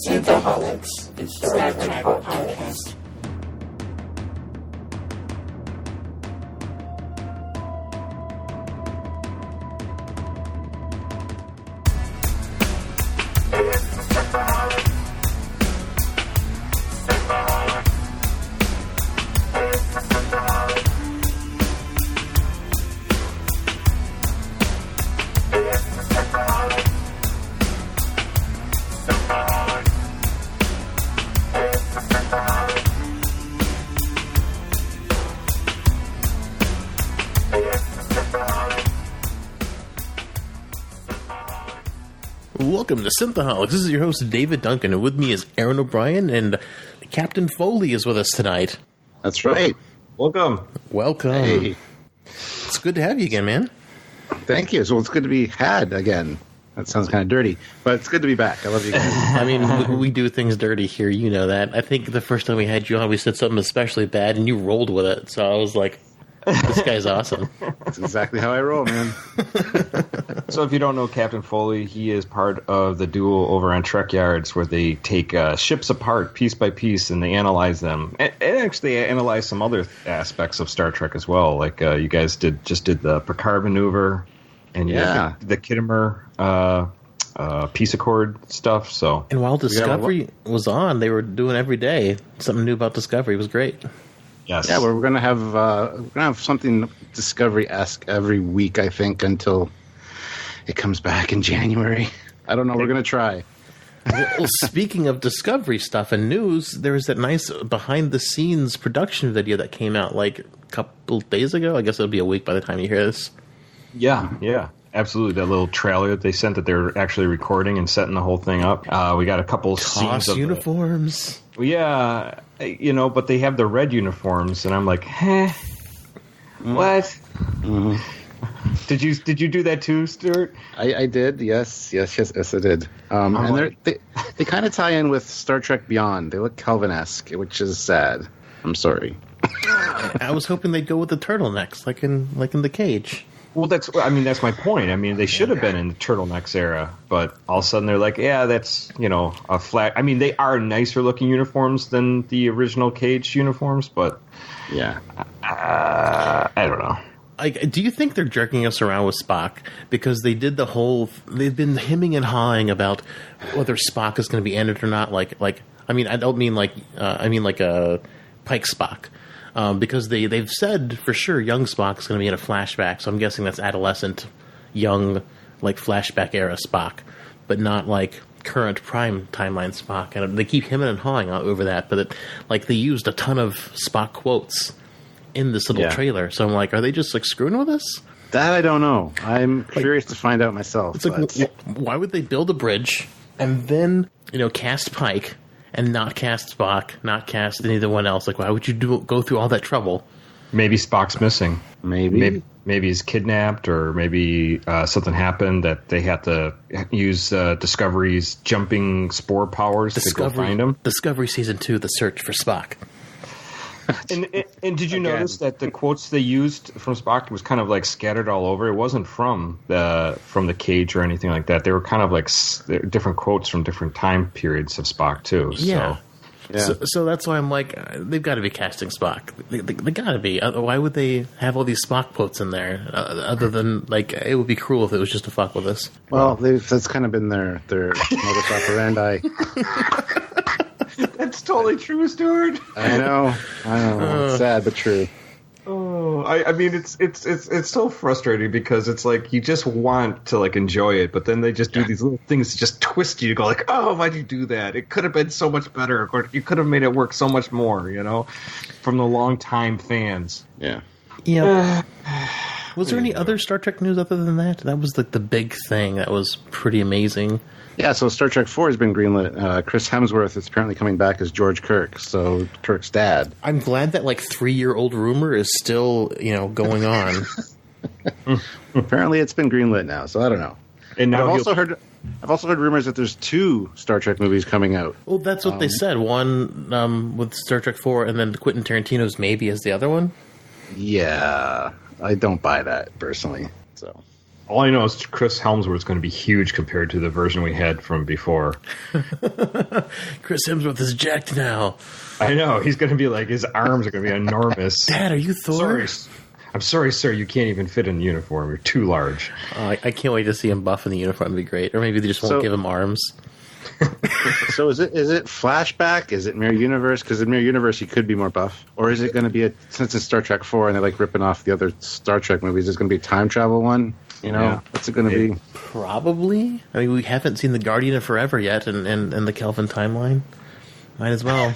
Synthaholics. It's the Red Table Podcast. Welcome to Synthaholics. This is your host, David Duncan, and with me is Aaron O'Brien, and Captain Foley is with us tonight. That's right. Welcome. Hey. It's good to have you again, man. Thank you. So it's good to be had again. That sounds kind of dirty, but it's good to be back. I love you guys. I mean, we do things dirty here, you know that. I think the first time we had you on, we said something especially bad, and you rolled with it, so I was like, this guy's awesome. That's exactly how I roll, man. So if you don't know Captain Foley, he is part of the duo over on Trekyards where they take ships apart piece by piece and they analyze them. And actually analyze some other aspects of Star Trek as well. Like you guys just did the Picard maneuver and the Kittimer peace accord stuff. So and while Discovery was on, they were doing every day something new about Discovery. It was great. Yes. Yeah, we're gonna have something Discovery-esque every week, I think, until it comes back in January. I don't know. We're gonna try. Well, speaking of Discovery stuff and news, there was that nice behind-the-scenes production video that came out like a couple days ago. I guess it'll be a week by the time you hear this. Yeah, absolutely. That little trailer that they sent that they're actually recording and setting the whole thing up. We got a couple scenes of uniforms. Yeah, but they have the red uniforms, and I'm like, what? Mm-hmm. Did you do that too, Stuart? I did. Yes, I did. And they kind of tie in with Star Trek Beyond. They look Kelvin-esque, which is sad. I'm sorry. I was hoping they'd go with the turtlenecks, like in the Cage. Well, that's my point. I mean, they should have been in the turtlenecks era, but all of a sudden they're like, yeah, that's, a flat. I mean, they are nicer looking uniforms than the original Cage uniforms, but yeah, I don't know. Do you think they're jerking us around with Spock because they've been hemming and hawing about whether Spock is going to be ended or not? I don't mean like a Pike Spock. Because they've said for sure young Spock's going to be in a flashback, so I'm guessing that's adolescent, young, like flashback era Spock, but not current prime timeline Spock. And they keep hemming and hawing over that, but they used a ton of Spock quotes in this little trailer. So I'm like, are they just screwing with us? That I don't know. I'm curious to find out myself. It's why would they build a bridge and then cast Pike? And not cast Spock, not cast anyone else. Why would you go through all that trouble? Maybe Spock's missing. Maybe he's kidnapped, or maybe something happened that they had to use Discovery's jumping spore powers to go find him. Discovery Season 2, The Search for Spock. And did you notice that the quotes they used from Spock was kind of scattered all over? It wasn't from the Cage or anything like that. They were kind of different quotes from different time periods of Spock too. Yeah. So that's why I'm they've got to be casting Spock. They got to be. Why would they have all these Spock quotes in there? Other than it would be cruel if it was just to fuck with us. Well, that's kind of been their modus operandi. That's totally true, Stuart. I know. It's sad but true. Oh, I mean, it's so frustrating because it's you just want to enjoy it, but then they just do these little things to just twist you to go oh, why'd you do that? It could have been so much better, or you could have made it work so much more, from the long-time fans. Yeah. Yeah. Was there any other Star Trek news other than that? That was the big thing. That was pretty amazing. Yeah, so Star Trek 4 has been greenlit. Chris Hemsworth is apparently coming back as George Kirk, so Kirk's dad. I'm glad that 3-year-old rumor is still, going on. Apparently it's been greenlit now, so I don't know. And now I've also heard rumors that there's 2 Star Trek movies coming out. Well, that's what they said. One with Star Trek 4, and then Quentin Tarantino's maybe as the other one. Yeah, I don't buy that personally. So All I know is Chris Hemsworth's going to be huge compared to the version we had from before. Chris Hemsworth is jacked now. I know. He's going to be like, his arms are going to be enormous. Dad, are you Thor? I'm sorry, sir. You can't even fit in the uniform. You're too large. I can't wait to see him buff in the uniform. It'd be great. Or maybe they just won't give him arms. So is it flashback? Is it mirror universe? Because in mirror universe he could be more buff, or is it going to be since it's Star Trek 4 and they're like ripping off the other Star Trek movies? Is it going to be a time travel one? You know, what's it going to be? Probably. I mean, we haven't seen the Guardian of Forever yet, and the Kelvin timeline. Might as well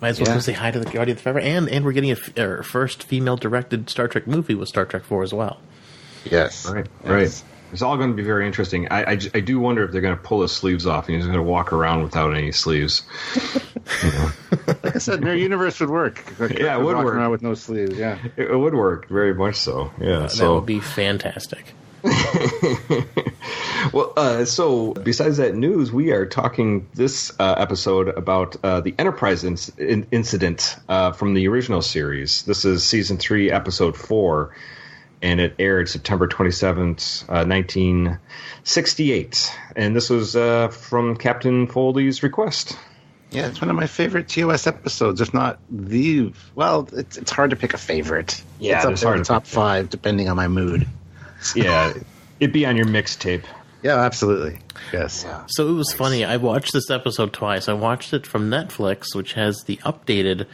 go say hi to the Guardian of Forever, and we're getting our first female directed Star Trek movie with Star Trek 4 as well. Yes, right. It's all going to be very interesting. I do wonder if they're going to pull his sleeves off and he's going to walk around without any sleeves. Like I said, mirror universe would work. Like, yeah, it would work. Around with no sleeves. Yeah, it would work very much so. Yeah, that would be fantastic. Well, so besides that news, we are talking this episode about the Enterprise incident from the original series. This is season 3, episode 4. And it aired September 27th, 1968. And this was from Captain Foley's request. Yeah, it's one of my favorite TOS episodes, if not the... Well, it's hard to pick a favorite. Yeah, it's up there, top 5, depending on my mood. Yeah, it'd be on your mixtape. Yeah, absolutely. Yes. Yeah. So it was funny. I watched this episode twice. I watched it from Netflix, which has the updated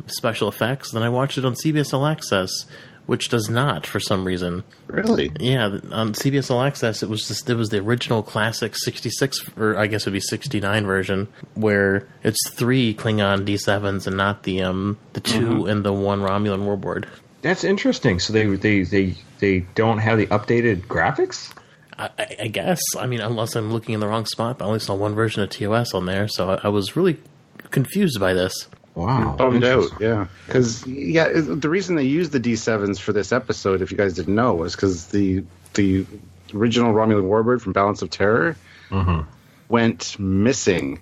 special effects. Then I watched it on CBS All Access, which does not for some reason. Really? Yeah, on CBS All Access, it was the original classic 66, or I guess it would be 69 version, where it's 3 Klingon D7s and not the 2 and the 1 Romulan warboard. That's interesting. So they don't have the updated graphics? I guess. I mean, unless I'm looking in the wrong spot, but I only saw one version of TOS on there, so I was really confused by this. Wow. Bummed out, yeah. Because, the reason they used the D7s for this episode, if you guys didn't know, was because the original Romulan warbird from Balance of Terror went missing.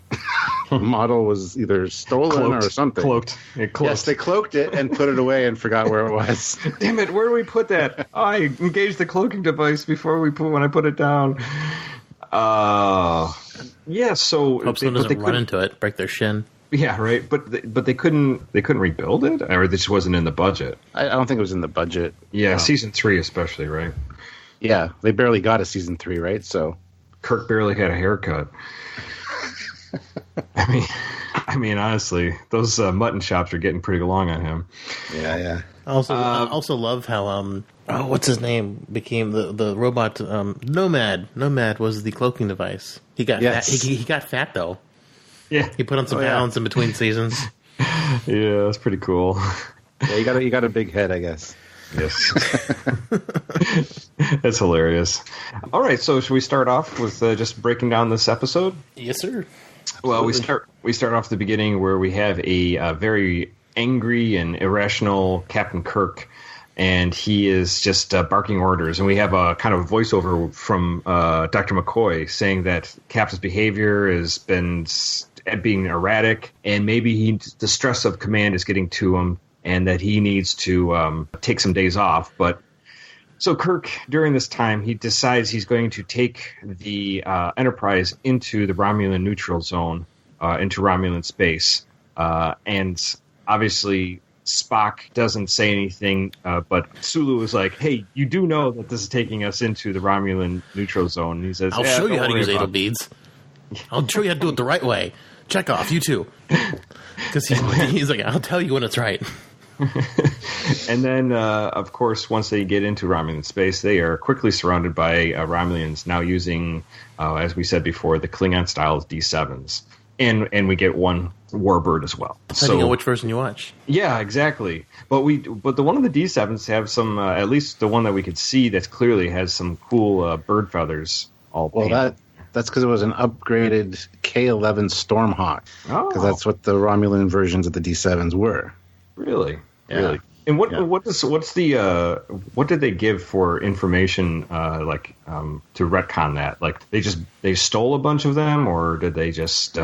The model was either stolen or something. Cloaked. Yes, they cloaked it and put it away and forgot where it was. Damn it, where do we put that? Oh, I engaged the cloaking device before when I put it down. Yeah, so... Hope someone doesn't run into it, break their shin. Yeah, right. But they couldn't rebuild it, or this wasn't in the budget. I don't think it was in the budget. Yeah, season 3 especially, right? Yeah, they barely got a season 3, right? So Kirk barely had a haircut. I mean, honestly, those mutton chops are getting pretty long on him. Yeah. I also love how what's his name became the robot Nomad. Nomad was the cloaking device. He got fat. He got fat though. Yeah, he put on some pounds in between seasons. Yeah, that's pretty cool. Yeah, you got a big head, I guess. Yes, that's hilarious. All right, so should we start off with just breaking down this episode? Yes, sir. Well, we start off at the beginning where we have a very angry and irrational Captain Kirk, and he is just barking orders. And we have a kind of voiceover from Dr. McCoy saying that Cap's behavior has been being erratic, and maybe the stress of command is getting to him, and that he needs to take some days off. But so Kirk, during this time, he decides he's going to take the Enterprise into the Romulan neutral zone, into Romulan space. And obviously, Spock doesn't say anything, but Sulu is like, hey, you do know that this is taking us into the Romulan neutral zone. And he says, I'll show you how to use Adel beads. I'll show you how to do it the right way. Check off, you too. Because he's like, I'll tell you when it's right. And then, of course, once they get into Romulan space, they are quickly surrounded by Romulans now using, as we said before, the Klingon-style D7s. And we get one warbird as well. Depending on which version you watch. Yeah, exactly. But the one of the D7s have some, at least the one that we could see that clearly has some cool bird feathers all painted. Well, that's because it was an upgraded K-11 Stormhawk. Because that's what the Romulan versions of the D7s were. Really? Yeah. Really? And what did they give for information to retcon that? Like they stole a bunch of them, or did they just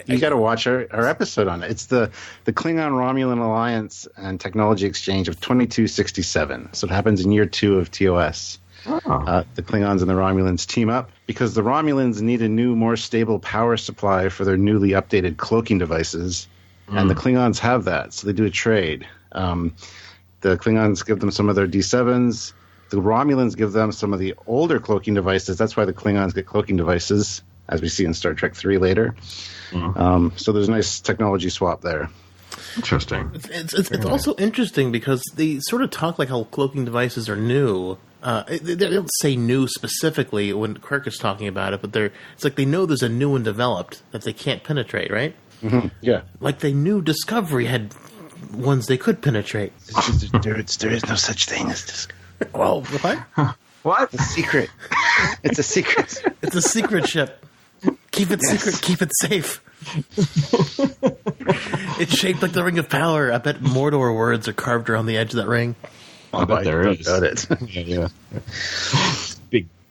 You got to watch our episode on it. It's the Klingon Romulan Alliance and Technology Exchange of 2267. So it happens in year 2 of TOS. The Klingons and the Romulans team up because the Romulans need a new, more stable power supply for their newly updated cloaking devices, and the Klingons have that, so they do a trade. The Klingons give them some of their D7s. The Romulans give them some of the older cloaking devices. That's why the Klingons get cloaking devices, as we see in Star Trek 3 later. So there's a nice technology swap there. Interesting. It's also interesting because they sort of talk like how cloaking devices are new. They don't say new specifically when Kirk is talking about it, but it's like they know there's a new one developed that they can't penetrate, right? Mm-hmm. Yeah. Like they knew Discovery had ones they could penetrate. There is no such thing as Discovery. Well, what? What? It's a secret. It's a secret. It's a secret ship. Keep it secret. Keep it safe. It's shaped like the Ring of Power. I bet Mordor words are carved around the edge of that ring. I bet there is. Got it. Yeah.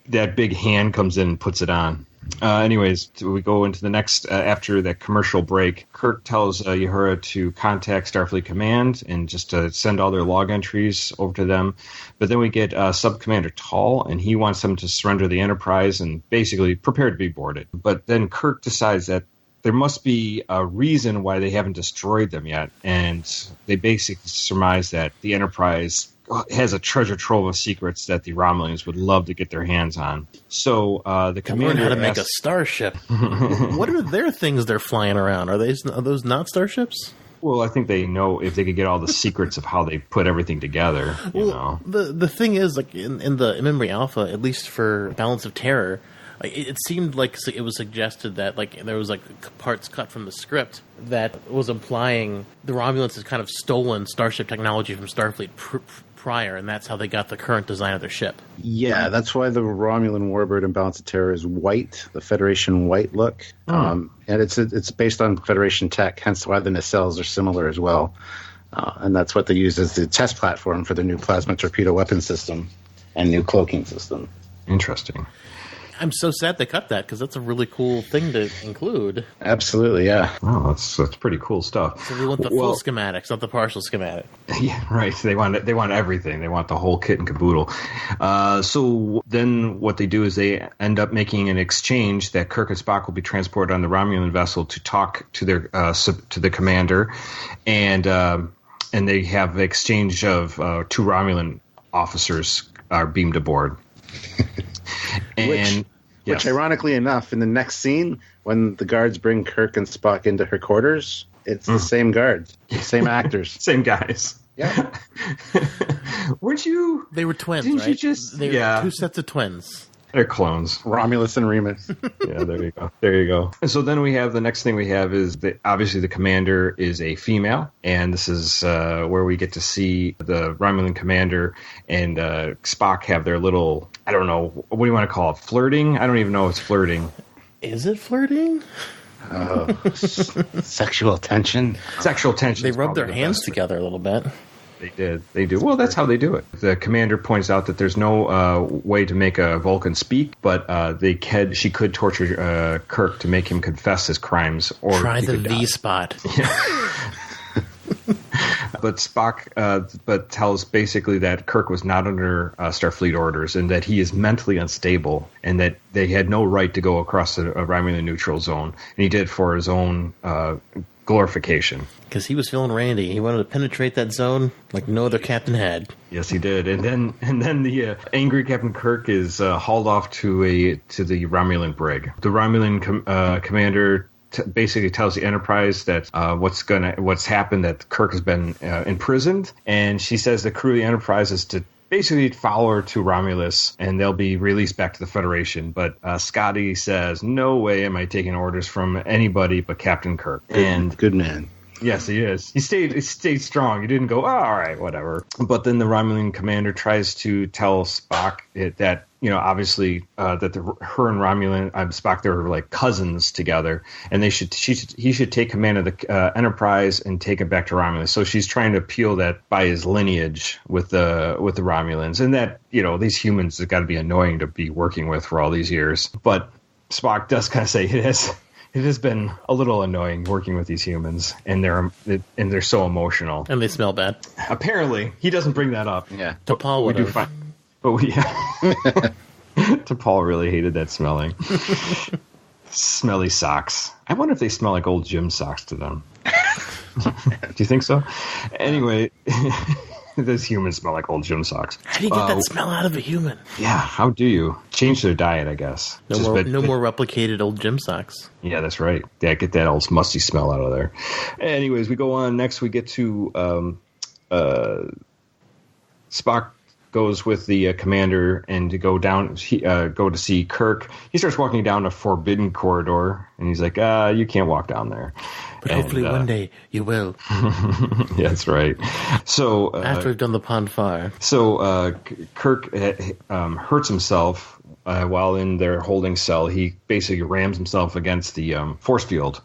That big hand comes in and puts it on. Anyways, we go into the next, after that commercial break, Kirk tells Uhura to contact Starfleet Command and just to send all their log entries over to them. But then we get Sub-Commander Tall, and he wants them to surrender the Enterprise and basically prepare to be boarded. But then Kirk decides that there must be a reason why they haven't destroyed them yet, and they basically surmise that the Enterprise has a treasure trove of secrets that the Romulans would love to get their hands on. So the commander learn how to make a starship. What are their things they're flying around? Are those not starships? Well, I think they know if they could get all the secrets of how they put everything together. You know, the thing is, like in the Memory Alpha, at least for Balance of Terror, it seemed like it was suggested that like there was like parts cut from the script that was implying the Romulans had kind of stolen starship technology from Starfleet prior, and that's how they got the current design of their ship. Yeah, that's why the Romulan warbird in Balance of Terror is white, the Federation white look. And it's based on Federation tech, hence why the nacelles are similar as well. And that's what they use as the test platform for the new plasma torpedo weapon system and new cloaking system. interesting. I'm so sad they cut that because that's a really cool thing to include. Absolutely, yeah. Oh, that's pretty cool stuff. So they want the full schematics, not the partial schematic. Yeah, right. They want everything. They want the whole kit and caboodle. So then what they do is they end up making an exchange that Kirk and Spock will be transported on the Romulan vessel to talk to their to the commander, and they have an exchange of two Romulan officers are beamed aboard. Which, ironically enough, in the next scene, when the guards bring Kirk and Spock into her quarters, it's the same guards, same actors. Same guys. Yeah. Weren't you... They were twins, didn't right? you just... They were two sets of twins. They're clones. Romulus and Remus. Yeah, there you go. There you go. And so then we have the next thing we have is that obviously the commander is a female, and this is where we get to see the Romulan commander and Spock have their little, I don't know, what do you want to call it? Flirting? I don't even know if it's flirting. Is it flirting? Sexual tension. Sexual tension. They rub their hands together a little bit. They did. They do. Well, that's how they do it. The commander points out that there's no way to make a Vulcan speak, but she could torture Kirk to make him confess his crimes. Or try the V-spot. Yeah. But Spock tells basically that Kirk was not under Starfleet orders and that he is mentally unstable and that they had no right to go across the Romulan neutral zone. And he did for his own glorification. Because he was feeling randy. He wanted to penetrate that zone like no other captain had. Yes, he did. And then the angry Captain Kirk is hauled off to the Romulan brig. The Romulan commander basically tells the Enterprise that what's happened, that Kirk has been imprisoned, and she says the crew of the Enterprise is to basically follow her to Romulus, and they'll be released back to the Federation. But Scotty says, "No way am I taking orders from anybody but Captain Kirk." And good man. Yes, he is. He stayed strong. He didn't go, "Oh, all right, whatever." But then the Romulan commander tries to tell Spock that, obviously that her and Spock, they were like cousins together, and he should take command of the Enterprise and take it back to Romulus. So she's trying to appeal that by his lineage with the Romulans, and that these humans have got to be annoying to be working with for all these years. But Spock does kind of say it has been a little annoying working with these humans, and they're so emotional, and they smell bad. Apparently, he doesn't bring that up. Yeah, T'Pol would have. But Paul really hated that smelling. Smelly socks. I wonder if they smell like old gym socks to them. Do you think so? Anyway, does humans smell like old gym socks? How do you get that smell out of a human? Yeah, how do you? Change their diet, I guess. No more replicated old gym socks. Yeah, that's right. Yeah, get that old musty smell out of there. Anyways, we go on. Next, we get to Spock goes with the commander and to go down, go to see Kirk. He starts walking down a forbidden corridor, and he's like, you can't walk down there. But hopefully one day you will. Yeah, that's right. So after we've done the pond fire. So Kirk hurts himself while in their holding cell. He basically rams himself against the force field.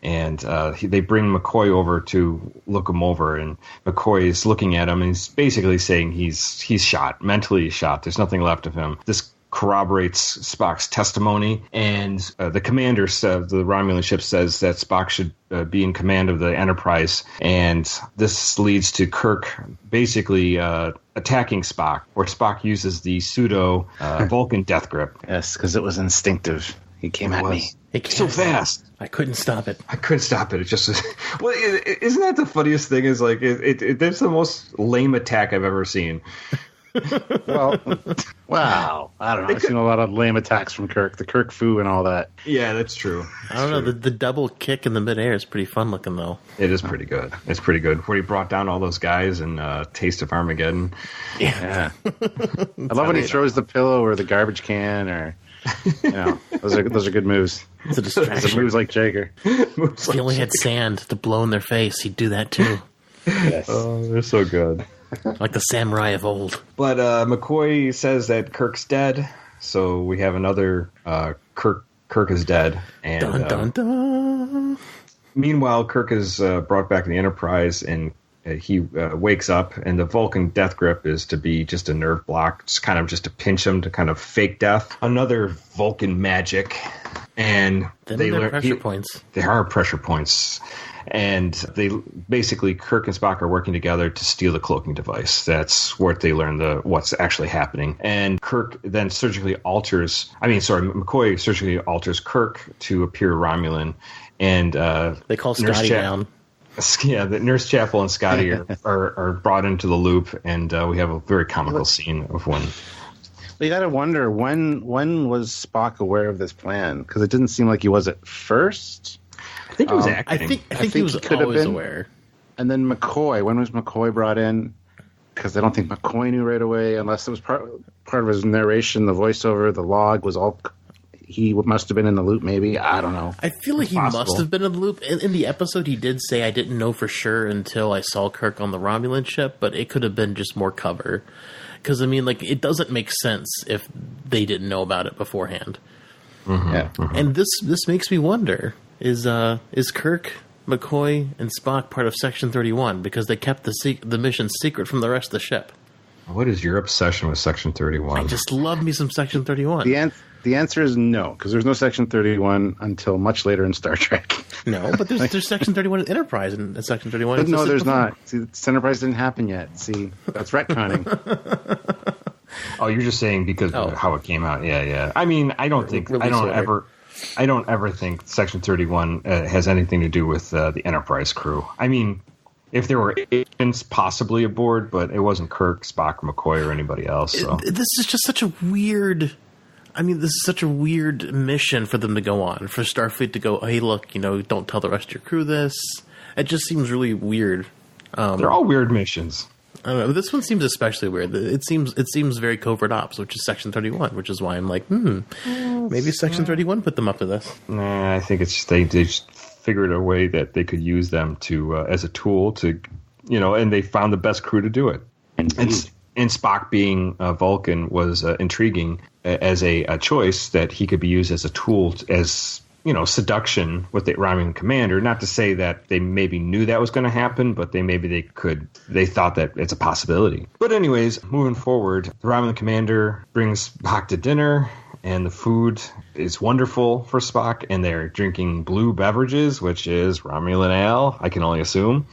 And they bring McCoy over to look him over, and McCoy is looking at him, and he's basically saying he's shot, mentally shot. There's nothing left of him. This corroborates Spock's testimony, and the commander of the Romulan ship says that Spock should be in command of the Enterprise, and this leads to Kirk basically attacking Spock, where Spock uses the pseudo Vulcan death grip. Yes, because it was instinctive. He came at me. So fast. I couldn't stop it. It just well, isn't that the funniest thing? Is like that's the most lame attack I've ever seen. Well, wow. I don't know. I've seen a lot of lame attacks from Kirk, the Kirk foo and all that. Yeah, that's true. I don't know. The double kick in the midair is pretty fun looking, though. It is pretty good. It's pretty good. Where he brought down all those guys in Taste of Armageddon. Yeah. I love when he throws the pillow or the garbage can, or those are good moves. It's a distraction. It's moves like Jagger. If he only had sand to blow in their face, he'd do that too. Yes. Oh, they're so good. Like the samurai of old. But McCoy says that Kirk's dead, so we have another Kirk is dead. And dun, dun, dun. Meanwhile, Kirk is brought back in the Enterprise, and he wakes up, and the Vulcan death grip is to be just a nerve block. It's kind of just to pinch him to kind of fake death. Another Vulcan magic. And they learn pressure points. There are pressure points. And they basically, Kirk and Spock are working together to steal the cloaking device. That's where they learn what's actually happening. And Kirk then McCoy surgically alters Kirk to appear Romulan. And they call Scotty down. Yeah, the Nurse Chapel and Scotty are brought into the loop, and we have a very comical scene of when. Well, you got to wonder when was Spock aware of this plan? Because it didn't seem like he was at first. I think he was acting. I think he was always aware. And then McCoy. When was McCoy brought in? Because I don't think McCoy knew right away, unless it was part of his narration, the voiceover, the log was all. He must have been in the loop, maybe. I don't know. I feel like he must have been in the loop. In the episode, he did say, I didn't know for sure until I saw Kirk on the Romulan ship, but it could have been just more cover. Because, I mean, like, it doesn't make sense if they didn't know about it beforehand. Mm-hmm. Yeah. Mm-hmm. And this makes me wonder, is Kirk, McCoy, and Spock part of Section 31? Because they kept the mission secret from the rest of the ship. What is your obsession with Section 31? I just love me some Section 31. The answer is no, because there's no Section 31 until much later in Star Trek. No, but there's Section 31 in Enterprise and Section 31. No, there's not. See, Enterprise didn't happen yet. See, that's retconning. Oh, you're just saying because of how it came out. Yeah. I mean, I don't ever think Section 31 has anything to do with the Enterprise crew. I mean, if there were agents possibly aboard, but it wasn't Kirk, Spock, McCoy, or anybody else. So. This is just such a weird. I mean, this is such a weird mission for them to go on. For Starfleet to go, hey, look, don't tell the rest of your crew this. It just seems really weird. They're all weird missions. I don't know. This one seems especially weird. It seems very covert ops, which is Section 31, which is why I'm like, maybe Section 31 put them up to this. Nah, I think it's they just figured a way that they could use them to as a tool to, and they found the best crew to do it. And Spock being a Vulcan was intriguing as a choice that he could be used as a tool as seduction with the Romulan commander. Not to say that they maybe knew that was going to happen, but they thought that it's a possibility. But anyways, moving forward, the Romulan commander brings Spock to dinner, and the food is wonderful for Spock, and they're drinking blue beverages, which is Romulan ale, I can only assume,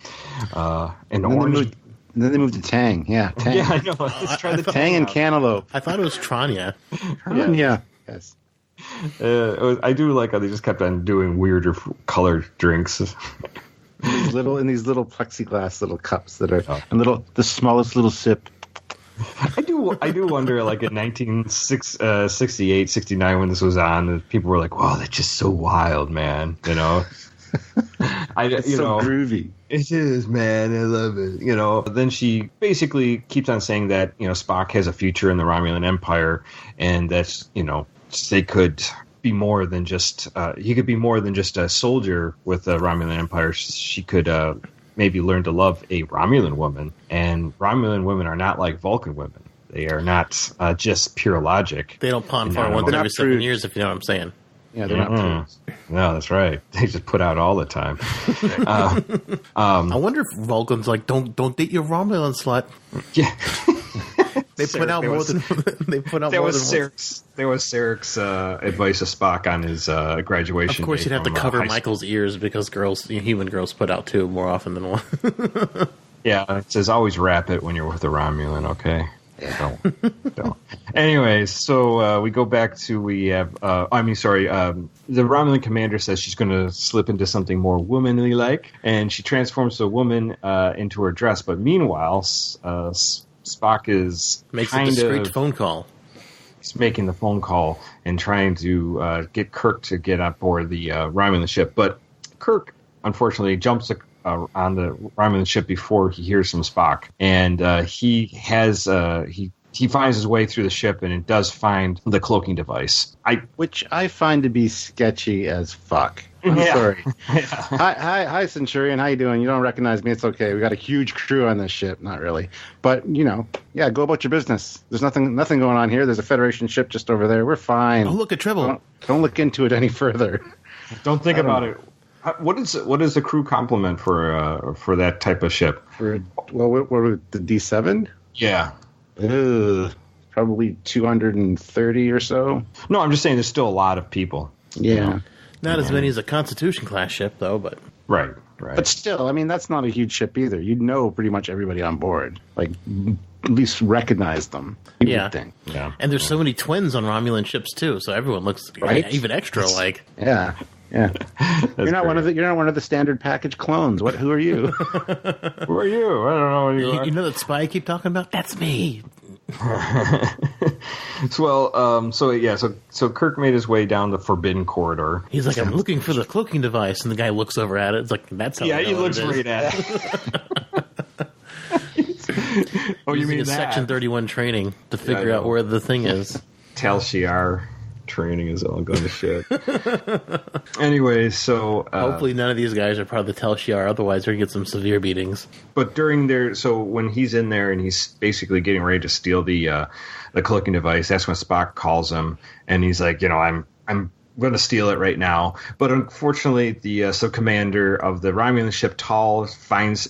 and orange. And then they moved to Tang. Yeah, Tang. Yeah, I know. Let's try the Tang and out. Cantaloupe. I thought it was Tranya. Yeah. Yes. I do like how they just kept on doing weirder colored drinks. These little plexiglass little cups that are the smallest little sip. I do wonder, like in 1968, 69, when this was on, people were like, "Wow, that's just so wild, man!" You know, It's so groovy. It is, man. I love it. You know. Then she basically keeps on saying that Spock has a future in the Romulan Empire, and that's they could be more than just he could be more than just a soldier with the Romulan Empire. She could maybe learn to love a Romulan woman, and Romulan women are not like Vulcan women. They are not just pure logic. They don't pawn far once every 7 years, if you know what I'm saying. Yeah, they're not prudes. No, that's right. They just put out all the time. I wonder if Vulcan's like, don't date your Romulan slut. Yeah. They put out more than they put out. There more was than Sarek's. There was Sarek's advice to Spock on his graduation. Of course, you'd have to cover Michael's ears because human girls put out two more often than one. Yeah, it says always wrap it when you're with a Romulan. Okay. Yeah. Don't. Anyways, so we go back to the Romulan commander says she's going to slip into something more womanly like, and she transforms a woman into her dress. But meanwhile, Spock makes a discreet phone call. He's making the phone call and trying to get Kirk to get on board the Romulan ship, but Kirk unfortunately jumps on the Romulan ship before he hears from Spock, and he finds his way through the ship, and it does find the cloaking device. Which I find to be sketchy as fuck. I'm sorry. Yeah. Hi, Centurion. How you doing? You don't recognize me. It's okay. We got a huge crew on this ship. Not really, but go about your business. There's nothing going on here. There's a Federation ship just over there. We're fine. Oh, look at Tribble. Don't look into it any further. Don't think about it. What is the crew complement for that type of ship? What the D7? Yeah. Probably 230 or so. No, I'm just saying there's still a lot of people. Yeah. Not as many as a Constitution class ship, though, but... Right. But still, I mean, that's not a huge ship either. You'd know pretty much everybody on board. Like, at least recognize them. You would think. Yeah. And there's so many twins on Romulan ships, too, so everyone looks even extra like... Yeah. You're not one of the standard package clones. Who are you? Who are you? I don't know what you are. You know that spy I keep talking about? That's me. So Kirk made his way down the forbidden corridor. He's like, I'm looking for the cloaking device, and the guy looks over at it. It's like, that's how he looks right at it. You mean Section 31 training to figure out where the thing is. Tal Shiar training is all going to shit. Anyway, so hopefully none of these guys are part of the Tal Shiar, otherwise they're going to get some severe beatings. But when he's in there and he's basically getting ready to steal the cloaking device, that's when Spock calls him, and he's like, I'm going to steal it right now. But unfortunately, the sub-commander of the Romulan ship, Tal,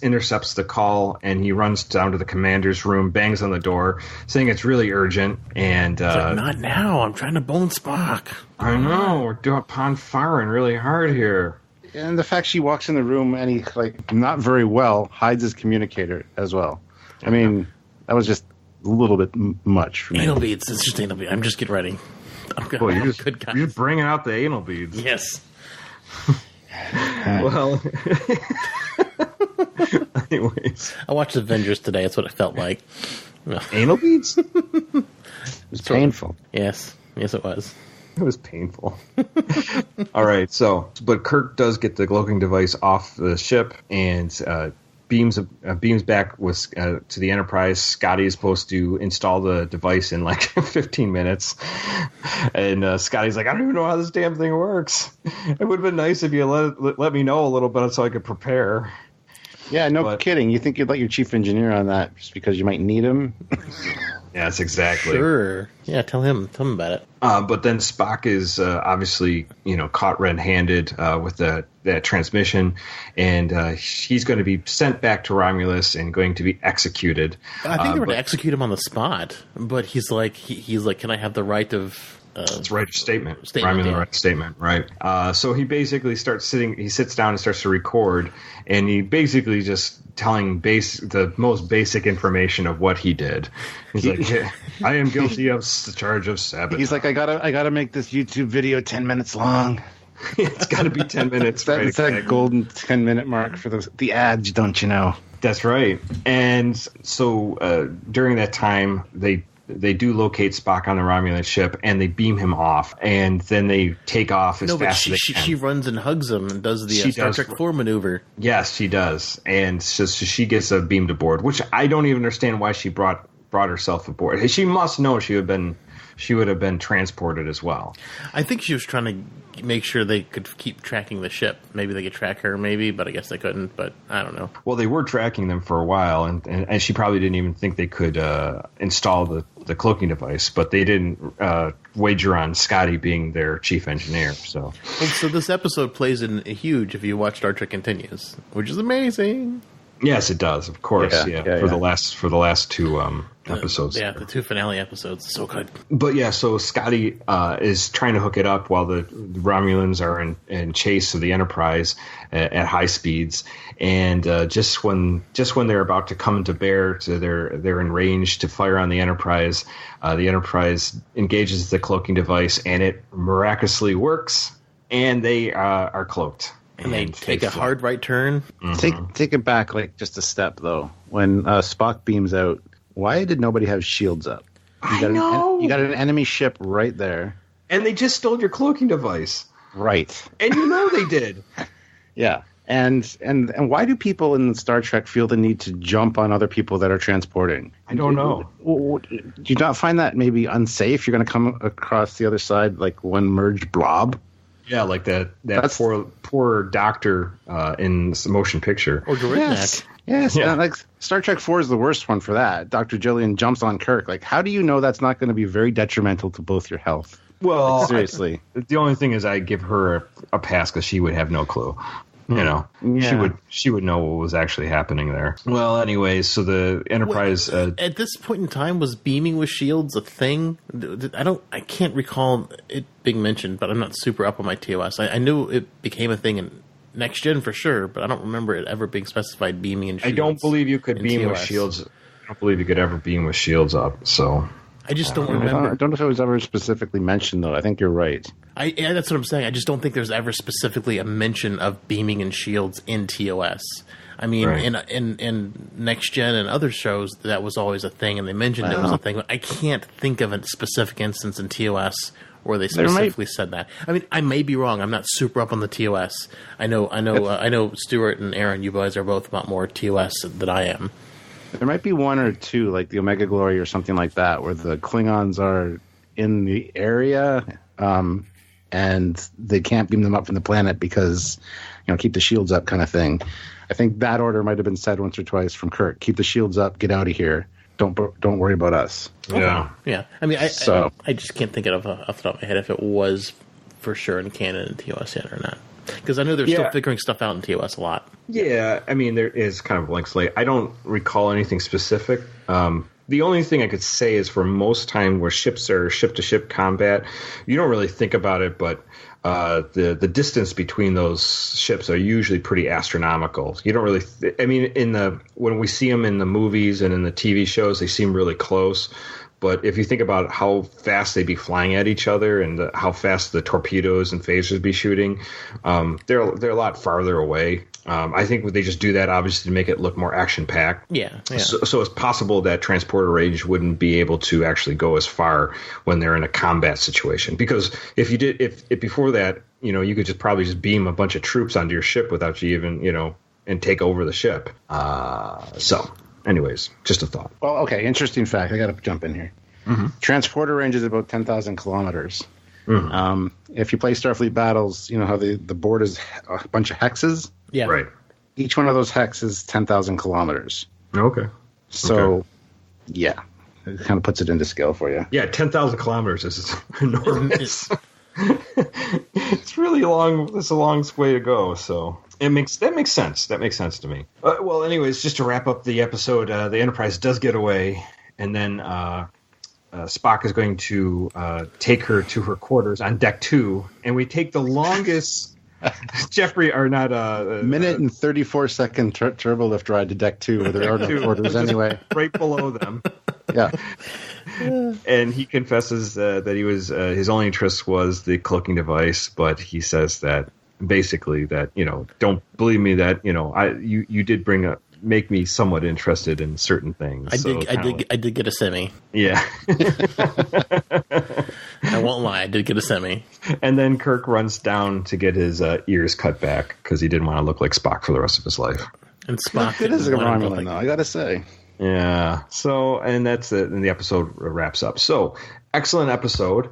intercepts the call, and he runs down to the commander's room, bangs on the door, saying it's really urgent. And not now. I'm trying to bone Spock. I know. We're firing really hard here. And the fact she walks in the room and he, not very well, hides his communicator as well. I mean, that was just a little bit much for me. Anal beads. It's just anal beads. I'm just getting ready. Well, you're just bringing out the anal beads. Yes. Well, anyways, I watched Avengers today. That's what it felt like. Anal beads? It was painful. Yes, it was. It was painful. All right, but Kirk does get the cloaking device off the ship and beams back to the Enterprise. Scotty is supposed to install the device in 15 minutes, and Scotty's like, I don't even know how this damn thing works. It would have been nice if you let me know a little bit so I could prepare. Yeah, kidding. You think you'd let your chief engineer on that just because you might need him? Yes, exactly. Sure. Yeah, tell him about it. But then Spock is obviously, caught red-handed with that transmission, and he's going to be sent back to Romulus and going to be executed. I think they were to execute him on the spot, but he's like, can I have the right of It's writer's statement. Romulan writer's statement, right. So he basically sits down and starts to record, and he basically just telling the most basic information of what he did. He's like, yeah, I am guilty of the charge of sabotage. He's like, I gotta make this YouTube video 10 minutes long. It's got to be 10 minutes. It's that golden 10-minute mark for the ads, don't you know? That's right. And so during that time, they do locate Spock on the Romulan ship, and they beam him off, and then they take off as fast as they can. She runs and hugs him and does the Star Trek 4 maneuver. Yes, she does. And so she gets beamed aboard, which I don't even understand why she brought herself aboard. She must know she would have been transported as well. I think she was trying to make sure they could keep tracking the ship. Maybe they could track her, but I guess they couldn't. But I don't know. Well, they were tracking them for a while, and she probably didn't even think they could install the cloaking device. But they didn't wager on Scotty being their chief engineer. So this episode plays in huge if you watch Star Trek Continues, which is amazing. Yes, it does. Of course, for the last two episodes. The two finale episodes. So good. But yeah, so Scotty is trying to hook it up while the Romulans are in chase of the Enterprise at high speeds, and just when they're about to come to bear, they're in range to fire on the Enterprise. The Enterprise engages the cloaking device, and it miraculously works, and they are cloaked. And they take a hard right turn. Mm-hmm. Take it back like just a step, though. When Spock beams out, why did nobody have shields up? You got an enemy ship right there. And they just stole your cloaking device. Right. And they did. Yeah. And why do people in Star Trek feel the need to jump on other people that are transporting? I don't know. Do you not find that maybe unsafe? You're going to come across the other side like one merged blob? Yeah, like that poor doctor in the motion picture. Or Dorotnak. Yes. Yeah. Like Star Trek 4 is the worst one for that. Dr. Jillian jumps on Kirk. Like, how do you know that's not going to be very detrimental to both your health? Well, like, seriously. The only thing is I give her a pass because she would have no clue. She would know what was actually happening there. Well, anyways, so the Enterprise at this point in time was beaming with shields a thing. I can't recall it being mentioned, but I'm not super up on my TOS. I knew it became a thing in Next Gen for sure, but I don't remember it ever being specified beaming and shields. I don't believe you could beam with shields. I don't believe you could ever beam with shields up. So I just don't remember. I don't know if it was ever specifically mentioned, though. I think you're right. That's what I'm saying. I just don't think there's ever specifically a mention of beaming and shields in TOS. I mean, right. in Next Gen and other shows, that was always a thing, and they mentioned it was a thing. But I can't think of a specific instance in TOS where they specifically said that. I mean, I may be wrong. I'm not super up on the TOS. I know Stuart and Aaron, you guys are both a lot more TOS than I am. There might be one or two, like the Omega Glory or something like that, where the Klingons are in the area and they can't beam them up from the planet because, keep the shields up kind of thing. I think that order might have been said once or twice from Kirk. Keep the shields up, get out of here. Don't worry about us. Yeah. Yeah. I mean, I just can't think of off the top of my head if it was for sure in canon in TOS yet or not. Because I know they're still figuring stuff out in TOS a lot. Yeah, I mean, there is kind of a blank slate. I don't recall anything specific. The only thing I could say is for most time where ships are ship-to-ship combat, you don't really think about it, but the distance between those ships are usually pretty astronomical. You don't really when we see them in the movies and in the TV shows, they seem really close. But if you think about how fast they'd be flying at each other and how fast the torpedoes and phasers be shooting, they're a lot farther away. I think they just do that obviously to make it look more action packed. Yeah. So it's possible that transporter range wouldn't be able to actually go as far when they're in a combat situation. Because if before that, you could probably just beam a bunch of troops onto your ship without you even and take over the ship. So. Anyways, just a thought. Well, okay, interesting fact. I got to jump in here. Mm-hmm. Transporter range is about 10,000 kilometers. Mm-hmm. If you play Starfleet Battles, you know how the board is a bunch of hexes? Yeah. Right. Each one of those hexes is 10,000 kilometers. Okay. So, yeah, it kind of puts it into scale for you. Yeah, 10,000 kilometers is enormous. It's really long. It's a long way to go, so... That makes sense. That makes sense to me. Well, anyways, just to wrap up the episode, the Enterprise does get away, and then Spock is going to take her to her quarters on deck 2, and we take the longest. Jeffrey are not minute and 34-second turbo lift ride to deck 2, where there are no quarters anyway. Right below them. Yeah. And he confesses that he was his only interest was the cloaking device, but he says that basically that don't believe me that you did make me somewhat interested in certain things. I did get a semi. Yeah. I won't lie, I did get a semi. And then Kirk runs down to get his ears cut back because he didn't want to look like Spock for the rest of his life. And Spock it is a Romulan, though, I gotta say. Yeah. So, and that's it. And the episode wraps up. So, excellent episode.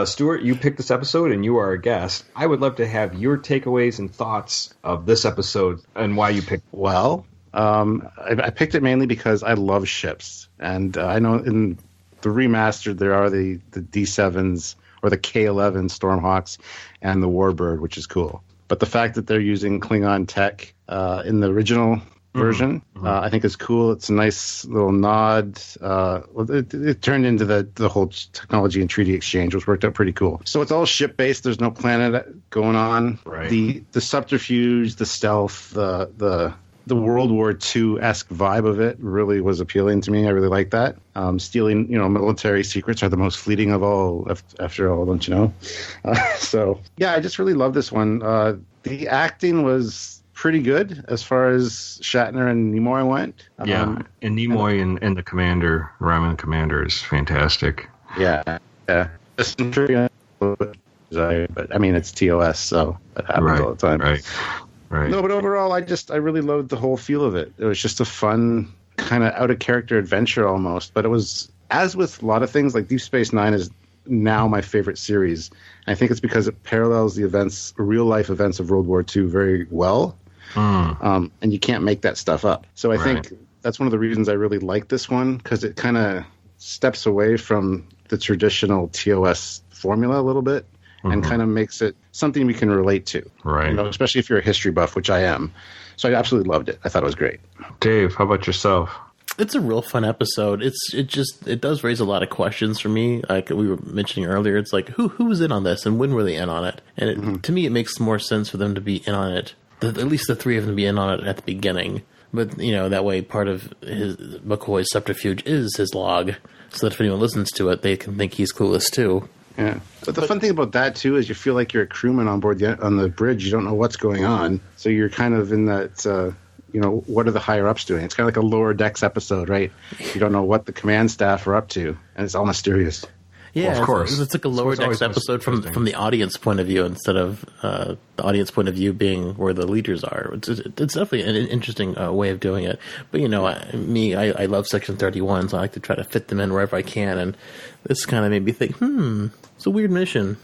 Stuart, you picked this episode and you are a guest. I would love to have your takeaways and thoughts of this episode and why you picked. Well, I picked it mainly because I love ships. And I know in the remastered there are the D7s or the K-11 Stormhawks and the Warbird, which is cool. But the fact that they're using Klingon tech in the original version, I think is cool. It's a nice little nod. It turned into the whole technology and treaty exchange, which worked out pretty cool. So it's all ship based. There's no planet going on. Right. The subterfuge, the stealth, the World War II-esque vibe of it really was appealing to me. I really like that. Stealing, military secrets are the most fleeting of all, after all, don't you know? So, yeah, I just really love this one. The acting was pretty good as far as Shatner and Nimoy went. And Nimoy and the commander, Romulan commander, is fantastic. Yeah. The centric, but I mean, it's TOS, so that happens all the time. Right. No, but overall, I really loved the whole feel of it. It was just a fun, kind of out of character adventure almost. But it was, as with a lot of things, like Deep Space Nine is now my favorite series. I think it's because it parallels the real life events of World War II very well. And you can't make that stuff up. So I think that's one of the reasons I really like this one, because it kind of steps away from the traditional TOS formula a little bit. And kind of makes it something we can relate to, right? Especially if you're a history buff, which I am. So I absolutely loved it. I thought it was great. Dave, how about yourself? It's a real fun episode. It does raise a lot of questions for me. Like we were mentioning earlier, it's like who was in on this and when were they in on it? And to me, it makes more sense for them to be in on it. At least the three of them to be in on it at the beginning. But that way, part of McCoy's subterfuge is his log, so that if anyone listens to it, they can think he's clueless too. Yeah, but the fun thing about that too is you feel like you're a crewman on board on the bridge. You don't know what's going on, so you're kind of in that. What are the higher ups doing? It's kind of like a lower decks episode, right? You don't know what the command staff are up to, and it's all mysterious. Yeah, well, of course. It's like a lower decks episode from the audience point of view instead of the audience point of view being where the leaders are. It's definitely an interesting way of doing it. But I love Section 31, so I like to try to fit them in wherever I can. And this kind of made me think, it's a weird mission.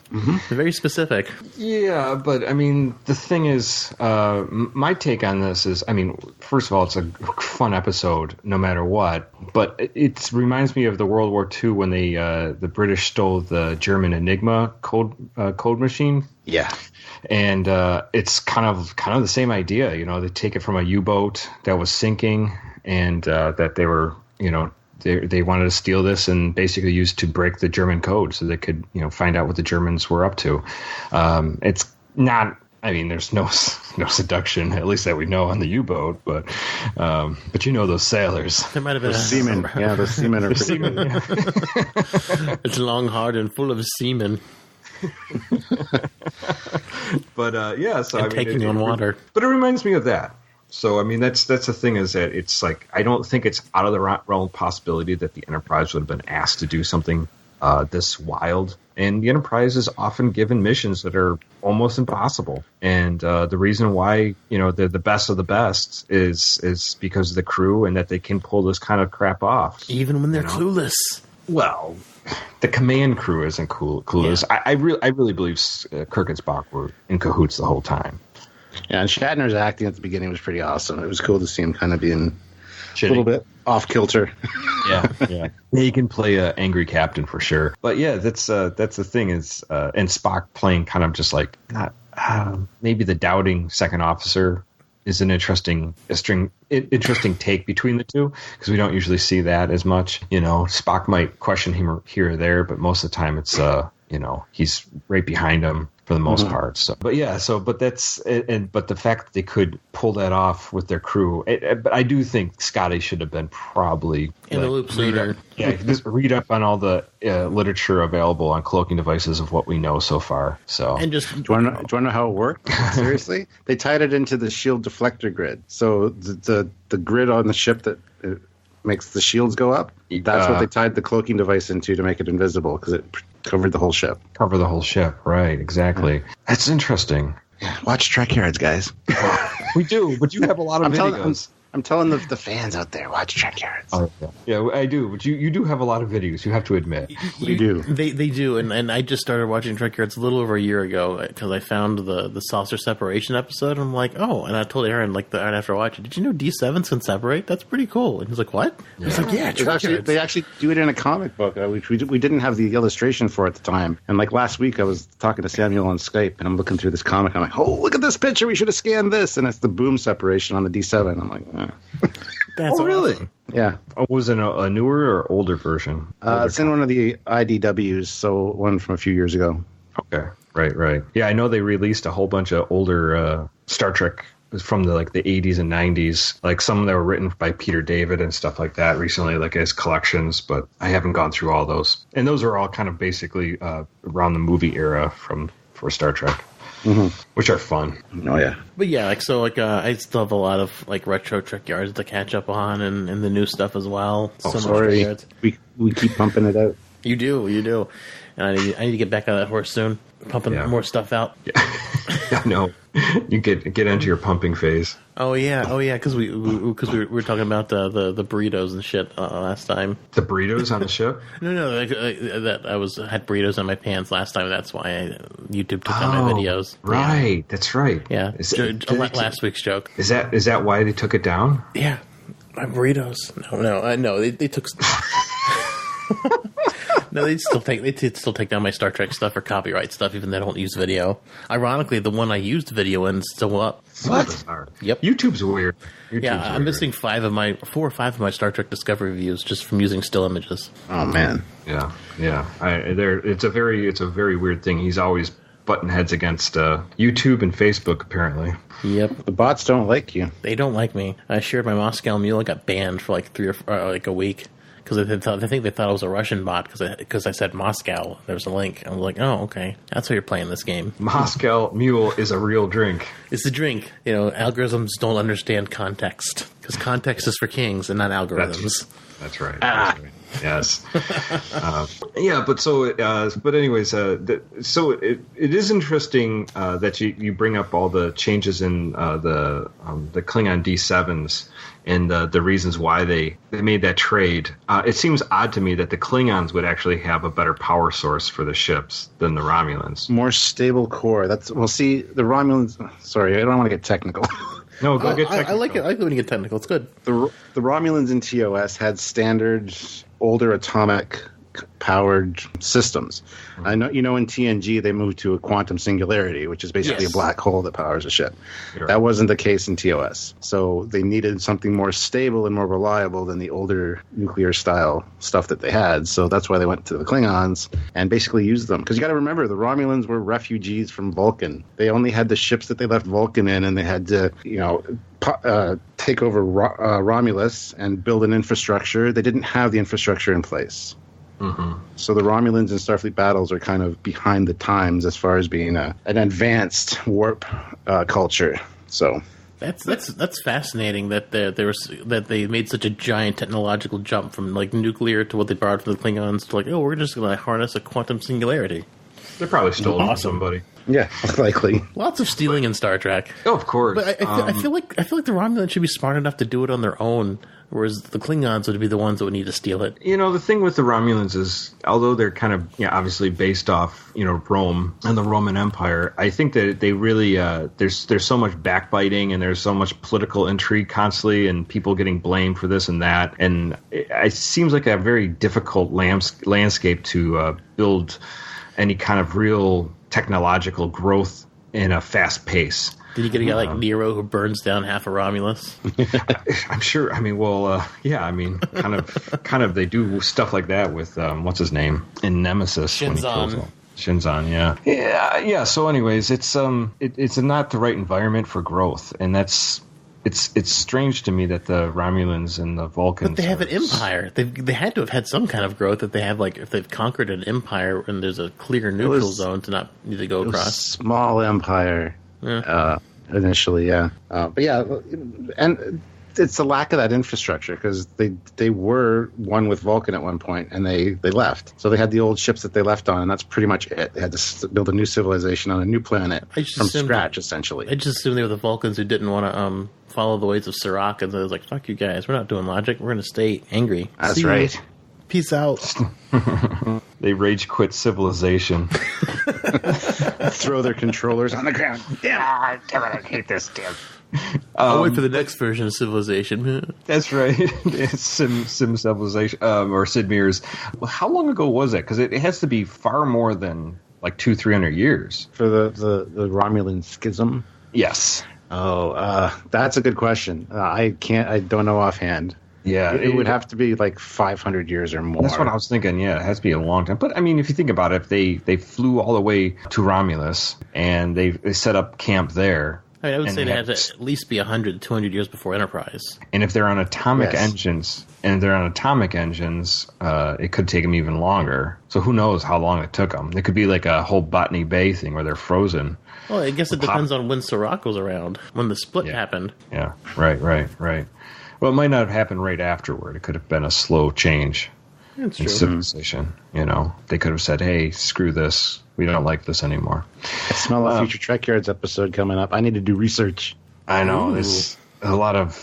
Very specific. Yeah, but I mean, the thing is, my take on this is, first of all, it's a fun episode no matter what. But it reminds me of the World War II when the British stole the German Enigma code machine. Yeah. And it's kind of the same idea. They take it from a U-boat that was sinking, and that they were, they wanted to steal this and basically use to break the German code so they could, find out what the Germans were up to. It's not. There's no seduction, at least that we know on the U-boat, but those sailors. There might have been seamen. Yeah, the seamen are seamen. Yeah. It's long, hard, and full of seamen. But so taking on water. But it reminds me of that. So that's the thing, is that it's like I don't think it's out of the realm of possibility that the Enterprise would have been asked to do something this wild. And the Enterprise is often given missions that are almost impossible. And the reason why they're the best of the best is because of the crew and that they can pull this kind of crap off, even when they're clueless. Well, the command crew isn't clueless. Yeah. I really believe Kirk and Spock were in cahoots the whole time. Yeah, and Shatner's acting at the beginning was pretty awesome. It was cool to see him kind of being a little bit off kilter. Yeah. He can play an angry captain for sure. But yeah, that's the thing is, and Spock playing kind of just like not maybe the doubting second officer is an interesting take between the two, because we don't usually see that as much. Spock might question him here or there, but most of the time it's he's right behind him for the most part. So, but the fact that they could pull that off with their crew, but I do think Scotty should have been probably in the loop sooner. Just read up on all the literature available on cloaking devices of what we know so far. So, and just do you want to know how it worked? Seriously, they tied it into the shield deflector grid. So the grid on the ship that makes the shields go up. That's what they tied the cloaking device into to make it invisible, because it covered the whole ship. Right, exactly. That's interesting. Yeah, watch Trekyards, guys. We do, but you have a lot of videos. I'm telling the fans out there, watch Trekyards. Oh, yeah, I do. But you do have a lot of videos, you have to admit. We do. They do, and I just started watching Trekyards a little over a year ago because I found the saucer separation episode. And I'm like, oh, and I told Aaron right after watching, did you know D7s can separate? That's pretty cool. And he's like, what? Yeah. He's like, yeah, Trekyards. They actually do it in a comic book, which we didn't have the illustration for at the time. And like last week, I was talking to Samuel on Skype, and I'm looking through this comic. And I'm like, oh, look at this picture. We should have scanned this. And it's the boom separation on the D7. I'm like, That's really? Awesome. Yeah. Oh, was it a newer or older version? It's in one of the IDWs, so one from a few years ago. Okay. Right. Yeah, I know they released a whole bunch of older Star Trek from the 80s and 90s, like some that were written by Peter David and stuff like that recently, like as collections, but I haven't gone through all those. And those are all kind of basically around the movie era for Star Trek. Which are fun. Oh yeah, but yeah, I still have a lot of retro Trekyards to catch up on, and the new stuff as well. Sorry, we keep pumping it out. You do. And I need to get back on that horse soon, pumping more stuff out. Yeah. I know. You get into your pumping phase. Oh yeah, because we were talking about the burritos and shit last time. The burritos on the ship? No, that I had burritos on my pants last time. That's why YouTube took down my videos. Right, yeah. That's right. Yeah, last week's joke. Is that why they took it down? Yeah, my burritos. No, they took. No, they still take down my Star Trek stuff for copyright stuff, even though I don't use video. Ironically, the one I used video in is still up. What? Yep. YouTube's weird. I'm missing 4 or 5 of my Star Trek Discovery reviews just from using still images. Oh man. Yeah. It's a very weird thing. He's always butting heads against YouTube and Facebook, apparently. Yep. The bots don't like you. They don't like me. I shared my Moscow Mule. I got banned for 3 or a week. Because I think they thought it was a Russian bot because I said Moscow. There was a link. I was like, oh, okay. That's how you're playing this game. Moscow Mule is a real drink. It's a drink. Algorithms don't understand context. Because context is for kings and not algorithms. That's right. That's right. Yes. But anyways, so it is interesting that you bring up all the changes in the Klingon D7s and the reasons why they made that trade. It seems odd to me that the Klingons would actually have a better power source for the ships than the Romulans. More stable core. The Romulans. Sorry, I don't want to get technical. No, go get technical. I like it. I like when you get technical. It's good. The Romulans in TOS had standard, older atomic powered systems. I know, in TNG they moved to a quantum singularity, which is basically a black hole that powers a ship. Sure. That wasn't the case in TOS. So they needed something more stable and more reliable than the older nuclear style stuff that they had. So that's why they went to the Klingons and basically used them. Because you got to remember, the Romulans were refugees from Vulcan. They only had the ships that they left Vulcan in, and they had to, take over Romulus and build an infrastructure. They didn't have the infrastructure in place. Mm-hmm. So the Romulans in Starfleet battles are kind of behind the times as far as being an advanced warp culture. So that's fascinating that they made such a giant technological jump from nuclear to what they brought from the Klingons to we're just going to harness a quantum singularity. They're probably stolen from somebody. Yeah, likely. Lots of stealing in Star Trek. Oh, of course. But I feel like the Romulans should be smart enough to do it on their own, whereas the Klingons would be the ones that would need to steal it. The thing with the Romulans is, although they're kind of obviously based off Rome and the Roman Empire, I think that they really there's so much backbiting and there's so much political intrigue constantly and people getting blamed for this and that, and it seems like a very difficult landscape to build any kind of real technological growth in a fast pace. Did you get a guy like Nero who burns down half of Romulus? I'm sure. I mean, well, yeah. I mean, kind of. They do stuff like that with what's his name in Nemesis. Shinzon. Shinzon, yeah. So, anyways, it's not the right environment for growth, and it's strange to me that the Romulans and the Vulcans. But they have an empire. They had to have had some kind of growth if they have if they've conquered an empire and there's a clear neutral zone to not need to go across. Small empire. Yeah. Initially, yeah. But yeah, and it's the lack of that infrastructure because they were one with Vulcan at one point and they left. So they had the old ships that they left on, and that's pretty much it. They had to build a new civilization on a new planet from scratch, essentially. I just assumed they were the Vulcans who didn't want to follow the ways of Serac, and they was like, "Fuck you guys, we're not doing logic. We're going to stay angry." That's right. Peace out. They rage quit civilization. Throw their controllers on the ground. Damn it, I hate this. Damn. I'll wait for the next version of Civilization. That's right. It's Sim Civilization, or Sid Meier's. Well, how long ago was it? Because it has to be far more than 200-300 years. For the Romulan schism? Yes. Oh, that's a good question. I don't know offhand. Yeah, it would have to be 500 years or more. That's what I was thinking. Yeah, it has to be a long time. But I mean, if you think about it, if they flew all the way to Romulus and they set up camp there. I would say it had to at least be 100, 200 years before Enterprise. And if they're on atomic engines, it could take them even longer. So who knows how long it took them? It could be like a whole Botany Bay thing where they're frozen. Well, I guess it depends on when Serac was around, when the split happened. Yeah, right. Well, it might not have happened right afterward. It could have been a slow change in civilization. They could have said, "Hey, screw this. We don't like this anymore." I smell a future Trekyards episode coming up. I need to do research. I know. There's a lot of...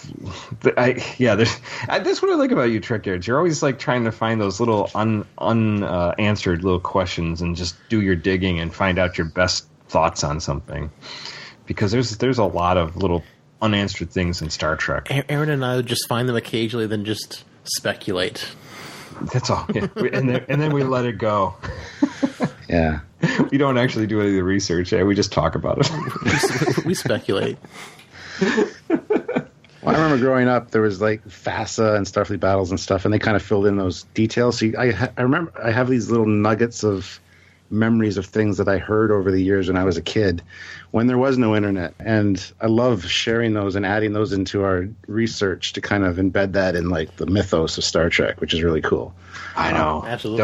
that's what I like about you, Trekyards. You're always trying to find those little unanswered little questions and just do your digging and find out your best thoughts on something. Because there's a lot of little unanswered things in Star Trek. Aaron and I would just find them occasionally, then just speculate. That's all. Yeah. And then we let it go. Yeah. We don't actually do any of the research. We just talk about it. We speculate. Well, I remember growing up, there was FASA and Starfleet battles and stuff, and they kind of filled in those details. So I remember I have these little nuggets of memories of things that I heard over the years when I was a kid, when there was no internet. And I love sharing those and adding those into our research to kind of embed that in the mythos of Star Trek, which is really cool. I know. Absolutely.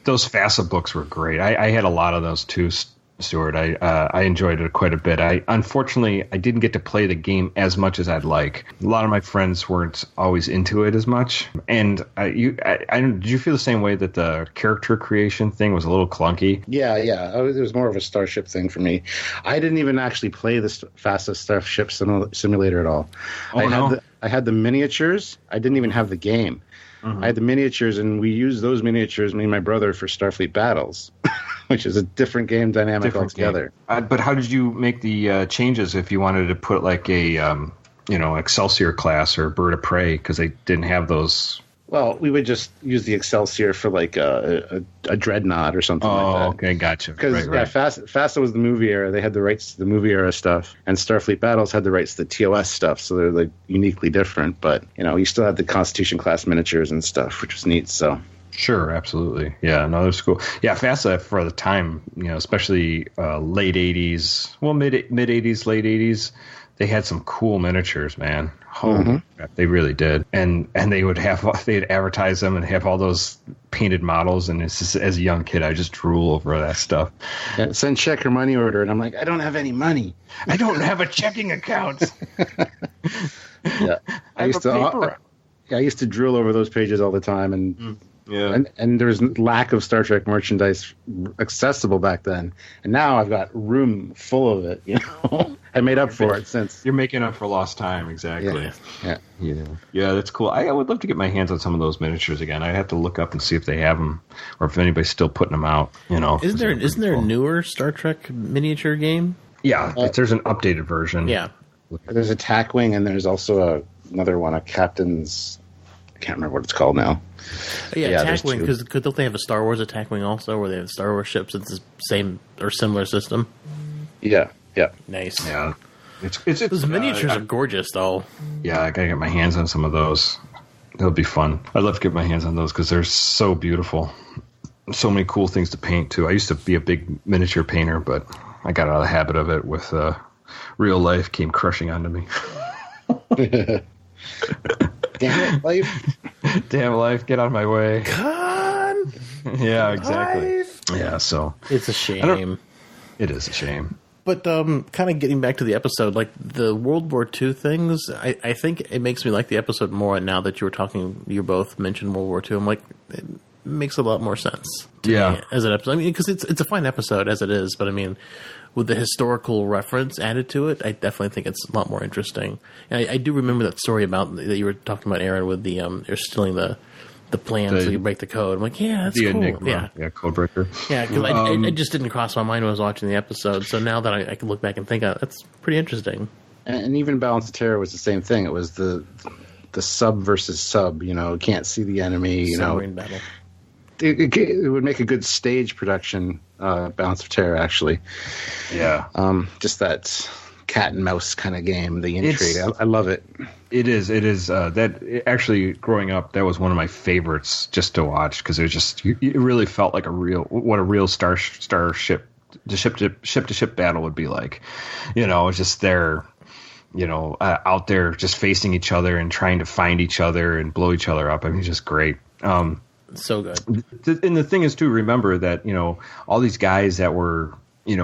Those FASA books were great. I had a lot of those too, Stuart. I enjoyed it quite a bit. Unfortunately, I didn't get to play the game as much as I'd like. A lot of my friends weren't always into it as much. And did you feel the same way that the character creation thing was a little clunky? Yeah. It was more of a Starship thing for me. I didn't even actually play the FASA Starship Simulator at all. I had the miniatures. I didn't even have the game. Mm-hmm. I had the miniatures, and we used those miniatures, me and my brother, for Starfleet battles, which is a different game dynamic altogether. But how did you make the changes if you wanted to put a Excelsior class or Bird of Prey, because they didn't have those? Well, we would just use the Excelsior for a Dreadnought or something like that. Oh, okay, gotcha. Because FASA was the movie era. They had the rights to the movie era stuff, and Starfleet Battles had the rights to the TOS stuff, so they're uniquely different. But you still had the Constitution class miniatures and stuff, which was neat. So sure, absolutely, yeah, no, that's cool. Yeah, FASA for the time, especially late '80s, well, mid '80s, late '80s. They had some cool miniatures, man. Holy crap, they really did. And they'd advertise them and have all those painted models. And it's just, as a young kid, I just drool over that stuff. Yeah, send check or money order, and I'm like, I don't have any money. I don't have a checking account. Yeah, I used to drool over those pages all the time, and and there's lack of Star Trek merchandise accessible back then, and now I've got room full of it. I made up for it since. You're making up for lost time, exactly. Yeah, that's cool. I would love to get my hands on some of those miniatures again. I'd have to look up and see if they have them, or if anybody's still putting them out. Isn't there a newer Star Trek miniature game? Yeah, there's an updated version. Yeah, there's a TAC Wing, and there's also another one, a Captain's. I can't remember what it's called now. Yeah, Attack Wing, because don't they have a Star Wars Attack Wing also, where they have Star Wars ships? It's the same or similar system. Yeah. Nice. Yeah. Those miniatures are gorgeous, though. Yeah, I gotta get my hands on some of those. It'll be fun. I'd love to get my hands on those because they're so beautiful. So many cool things to paint too. I used to be a big miniature painter, but I got out of the habit of it with real life came crushing onto me. Damn it, life. Damn life, get out of my way. God. Yeah, exactly. Life. Yeah, so It's a shame. it is a shame. But kind of getting back to the episode, like the World War II things, I think it makes me like the episode more now that you both mentioned World War II. I'm like, it makes a lot more sense to me as an episode. I mean, because it's a fine episode as it is, but I mean, with the historical reference added to it, I definitely think it's a lot more interesting. And I do remember that story about that you were talking about, Aaron, with the you're stealing the plan so you break the code. I'm like, yeah, that's the cool. Enigma, code breaker. Yeah, because it just didn't cross my mind when I was watching the episode. So now that I can look back and think, that's pretty interesting. And even Balance of Terror was the same thing. It was the sub versus sub. Can't see the enemy. Submarine battle. It would make a good stage production. Balance of Terror, actually. Yeah. Just that cat and mouse kind of game. The intrigue. I love it. It is. That actually, growing up, that was one of my favorites just to watch because it was just it really felt like a real starship the ship-to-ship battle would be like. It's just there, out there just facing each other and trying to find each other and blow each other up. I mean, it's just great. So good. And the thing is, too, remember that, all these guys that were, in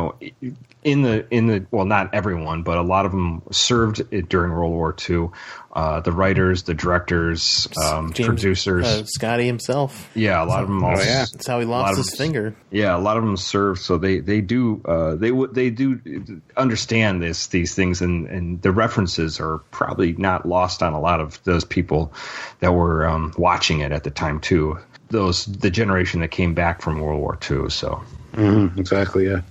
the well, not everyone, but a lot of them served during World War II. The writers, the directors, producers, Scotty himself. Yeah, a lot of them. Also, that's how he lost his finger. Yeah, a lot of them served, so they do understand these things, and the references are probably not lost on a lot of those people that were watching it at the time too. The generation that came back from World War II. So exactly, yeah.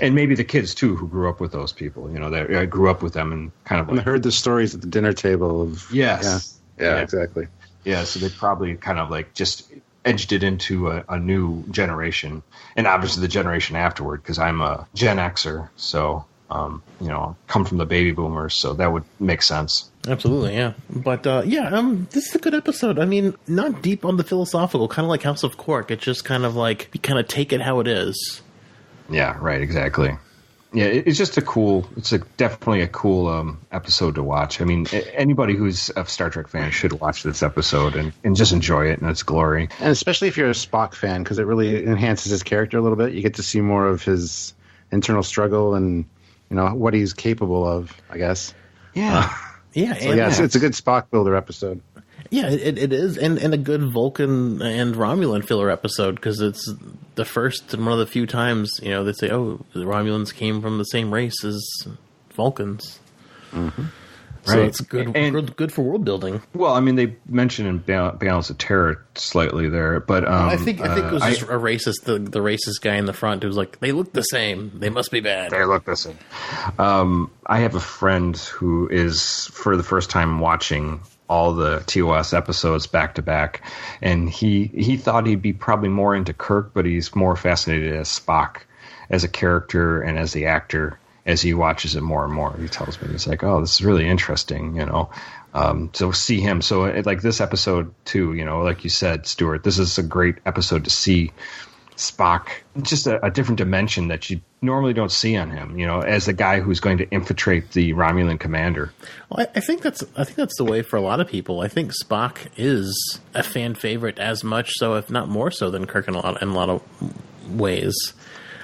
And maybe the kids too who grew up with those people. That grew up with them and kind of and heard the stories at the dinner table of yes, yeah, exactly. Yeah, so they probably kind of like just edged it into a new generation, and obviously the generation afterward. Because I'm a Gen Xer, so come from the baby boomers, so that would make sense. Absolutely, yeah. But this is a good episode. I mean, not deep on the philosophical, kind of like House of Quark. It's just kind of like you kind of take it how it is. Yeah, right, exactly. Yeah, it's just definitely a cool episode to watch. I mean, anybody who's a Star Trek fan should watch this episode and just enjoy it in its glory. And especially if you're a Spock fan, because it really enhances his character a little bit. You get to see more of his internal struggle and, what he's capable of, I guess. Yeah. It's a good Spock builder episode. Yeah, it is, and a good Vulcan and Romulan filler episode, because it's the first and one of the few times, they say, oh, the Romulans came from the same race as Vulcans. Mm-hmm. So it's good for world building. Well, I mean, they mentioned in Balance of Terror slightly there, but I think it was just a racist, the racist guy in the front who was like, they look the same, they must be bad. They look the same. I have a friend who is, for the first time, watching all the TOS episodes back to back, and he thought he'd be probably more into Kirk, but he's more fascinated as Spock as a character and as the actor. As he watches it more and more, he tells me, he's like, oh, this is really interesting, so see him. So like this episode too, like you said, Stuart, this is a great episode to see Spock, just a different dimension that you normally don't see on him, as the guy who's going to infiltrate the Romulan commander. Well, I think that's the way for a lot of people. I think Spock is a fan favorite as much so, if not more so, than Kirk in a lot of ways.